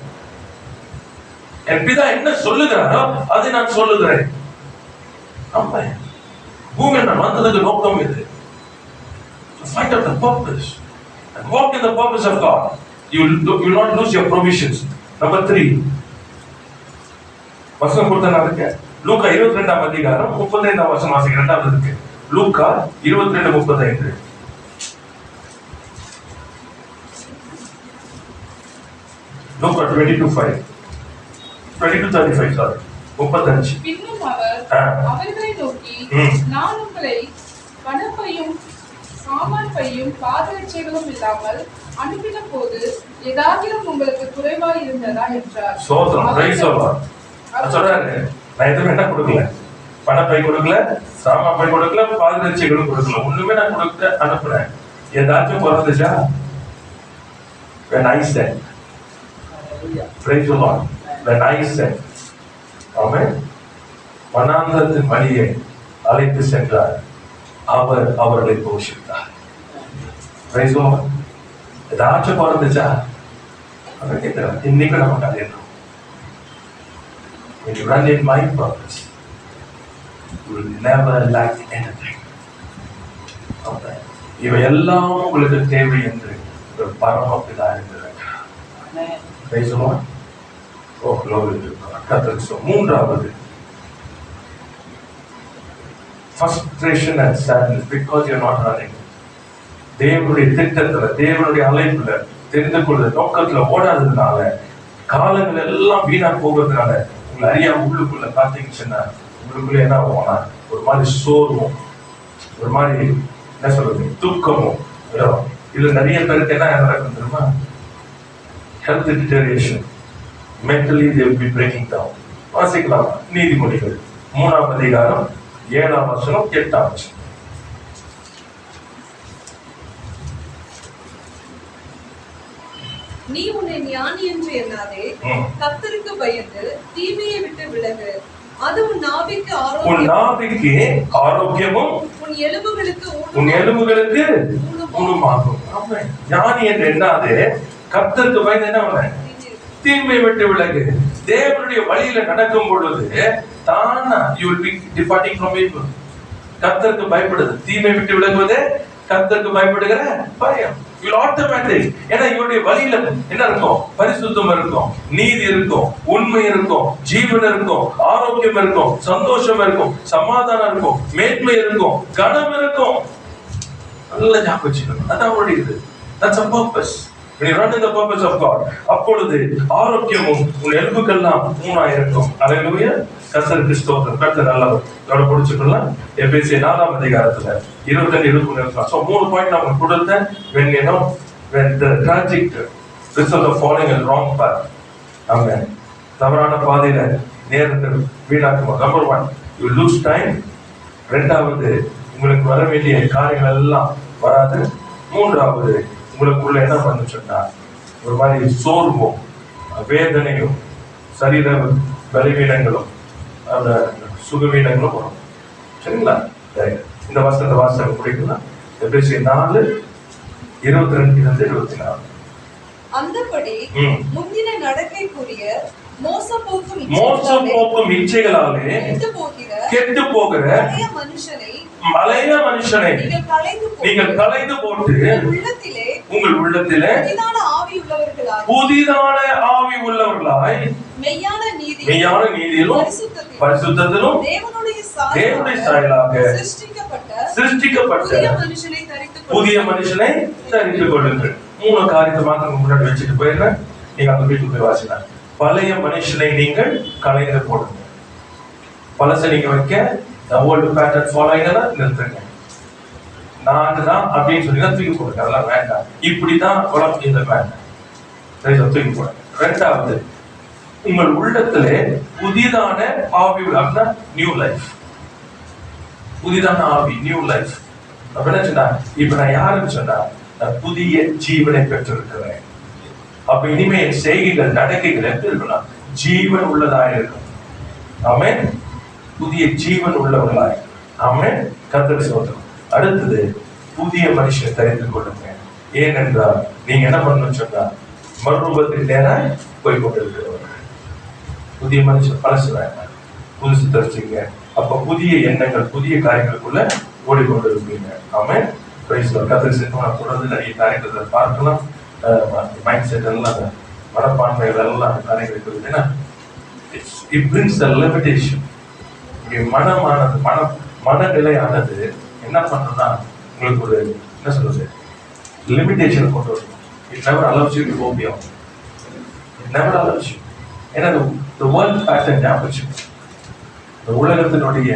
[SPEAKER 1] என் பிதா என்ன சொல்லுகிறாரோ அதை நான் சொல்லுகிறேன். ஆமா, பூமியில் நான் வந்ததுக்கு நோக்கம் இது. Find out the purpose and walk in the purpose of God. You will not lose your provisions. Number 3. வசனம் கொடுத்தா இருக்கு. லூக்கா 22ஆம் அதிகாரம் 35ஆம் வசனம் வாசிங்க. இரண்டாவது இருக்கு. லூக்கா 22:35. லூக்கா 22:5. 22:35 சாரி. 35.
[SPEAKER 3] பின்னும் அவர் அவர்களை நோக்கி, நான் உங்களை பணப்பையும் சாமான் பையும் பாதரட்சைகளும் இல்லாமல் அனுப்பின போது ஏதாகிலும் உங்களுக்கு குறைவாய் இருந்ததா என்றார்.
[SPEAKER 1] சோதரம். Price the Lord. சொல்றாரு, நான் எதுவும் என்ன கொடுக்கல, பணப்பை கொடுக்கல, சாமான் பை கொடுக்கல, பாதரட்சைகளும் கொடுக்கல, ஒண்ணுமே நான் கொடுக்க அனுப்புறேன். ஏதாச்சும் குறைந்துச்சா? When I said, praise the Lord. when I sent. ஆமென். வனாந்தரத்தின் வழியை அழைத்து சென்றார், அவர் அவர்களை போஷித்தார். Praise the Lord. ஏதாச்சும் பிறந்துச்சா இன்னைக்கு நம்ம கதையிடும். When you run in my purpose, you will never lack anything. Amen. இவை எல்லாம் உங்களுக்கு தேவை என்று ஒரு பரமபிதா இருக்கிறார். Praise the Lord. Oh, glory to God. கர்த்தருக்கு ஸ்தோத்திரம். மூன்றாவது, frustration and sadness because you are not running. தேவனுடைய திட்டத்துல, தேவனுடைய அழைப்புல, தெரிந்து கொள்ளுற நோக்கத்துல ஓடாததுனால, காலங்கள் எல்லாம் வீணா போகிறதுனால, உங்களை அறியாம உள்ளுக்குள்ள பார்த்தீங்கன்னா உங்களுக்குள்ள என்ன ஆகும்னா ஒரு மாதிரி சோர்வும், ஒரு மாதிரி என்ன சொல்றது, தூக்கமும் வரும். இதுல நிறைய பேருக்கு என்ன நடக்கும் தெரியுமா? Health deterioration, mentally they will be breaking down. வாசிக்கலாம் நீதிமொழிகள் 3ஆம் அதிகாரம் 7ஆம் வசனம் 8ஆம் வசனம்.
[SPEAKER 4] நீ உன்னை ஞானி என்று எண்ணாதே, கர்த்தருக்கு பயந்து தீமையை விட்டு விலகு. அது உன் நாவிக்கு
[SPEAKER 1] ஆரோக்கியமும்
[SPEAKER 4] உன் எலும்புகளுக்கு
[SPEAKER 1] ஊனமாகும். ஞானி என்று எண்ணாதே, கர்த்தருக்கு பயந்து என்ன பண்ண? தீமை விட்டு விலகு. தேவனுடைய வழியில நடக்கும் பொழுது தானா you will be departing from evil. கர்த்தருக்கு பயப்படுது, தீமை விட்டு விலகுவதே கர்த்தருக்கு பயப்படுகிற பயம். You will automatic. ஏன்னா இவருடைய வழியில என்ன இருக்கும்? பரிசுத்தம் இருக்கும், நீதி இருக்கும், உண்மை இருக்கும், ஜீவன் இருக்கும், ஆரோக்கியம் இருக்கும், சந்தோஷம் இருக்கும், சமாதானம் இருக்கும், மேன்மை இருக்கும், கனம் இருக்கும். நல்ல ஞாபகம் வச்சுக்கணும். அதான் அவருடைய இது. That's a purpose. When you run in the purpose of God, அப்பொழுது ஆரோக்கியமும் உன் எலும்புக்கெல்லாம் ஊனாயிருக்கும். அல்லேலூயா. கர்த்தருக்கு ஸ்தோத்திரம். கர்த்தர் நல்லவர். இதோட முடிச்சுக்கலாம். எபேசியர் 4ஆம் அதிகாரத்துல 22-23. So 3 பாயிண்ட் நான் உங்களுக்கு கொடுத்தேன். When the tragic result of falling in wrong path. Amen. தவறான பாதையில நேரத்தை வீணாக்குவோம். Number 1, you lose time. ரெண்டாவது, உங்களுக்கு வர வேண்டிய காரியங்கள் எல்லாம் வராது. மூன்றாவது, உங்களுக்குள்ள என்ன பண்ணு சொன்னா ஒரு மாதிரி சோர்வும், வேதனையும், சரீர பலவீனங்களும், சுகவீனங்களும் வரும். சரிங்களா? இந்த வசனத்தை வாசகம் முடிக்கலாம். எபேசியர் 4:22-24.
[SPEAKER 4] அந்தபடி முந்தின நடக்கைக்குரிய மோசப்போக்கும்
[SPEAKER 1] இச்சைகளாலே கெட்டு போகிற பழைய மனுஷனை நீங்கள் களைந்து போட்டு உங்கள் உள்ளத்திலே புதிதான ஆவி உள்ளவர்களாய் மெய்யான நீதியிலும் பரிசுத்தத்திலும் தேவனுடைய சாயலாக சிருஷ்டிக்கப்பட்ட புதிய மனுஷனை தரித்துக் கொள்ளுங்கள். 3 காரியத்தை மாத்திரம் முன்னாடி வச்சுட்டு போயிருந்தேன். நீங்க அந்த வீட்டுக்கு போய் வாசிக்கலாம். பழைய மனுஷனை நீங்கள் களைந்து போடுங்க. பழசை நீங்க வைக்க ஓல்டு பேட்டர்ன் ஃபாலோ ஆகினா நிறுத்துங்க. நான் தான் அப்படின்னு சொன்னீங்கன்னா தூக்கி போடுங்க. அதெல்லாம் வேண்டாம். இப்படிதான் உலகம் இந்த வேண்டாம், தூக்கி போடுங்க. ரெண்டாவது, உங்கள் உள்ளத்திலே புதிதான ஆவி அப்படின்னா நியூ லைஃப். புதிதான ஆவி, நியூ லைஃப் அப்படின்னா சொன்னா இப்ப நான் யாருன்னு சொன்னா நான் புதிய ஜீவனை பெற்றிருக்கிறேன். அப்ப இனிமே என் செய்கைகள் நடக்கைகள் எப்படி இருக்கலாம்? ஜீவன் உள்ளதாய் இருக்கும். ஆமென். புதிய ஜீவன் உள்ளவர்களாய். ஆமென். கர்த்தருக்கு ஸ்தோத்திரம். அடுத்தது, புதிய மனுஷனை தரித்துக் கொள்ளுங்க. ஏனென்றால் நீங்க என்ன பண்ணணும்னு சொன்னா மறுரூபத்தில் நேராய் போய் கொண்டிருக்கிறவர்கள். புதிய மனுஷன் பழசு வேண்டாம், புதுசு தரிச்சுங்க. அப்ப புதிய எண்ணங்கள், புதிய காரியங்களுக்குள்ள ஓடிக்கொண்டிருப்பீங்க. ஆமென். Price the Lord. கர்த்தருக்கு ஸ்தோத்திரம். தொடர்ந்து நிறைய காரியங்களை பார்க்கலாம். மைண்ட் செட் எல்லாம், மனப்பான்மைகள் எல்லாம் காரியங்கள் இருக்குது. ஏன்னா it brings the limitation. மனமானது, மனநிலையானது என்ன பண்றதுன்னா உங்களுக்கு ஒரு என்ன சொல்றது லிமிடேஷன் கொண்டு வரும். It never allows you to go beyond. It never allows you. ஏன்னா the world pattern ஞாபகம், இந்த உலகத்தினுடைய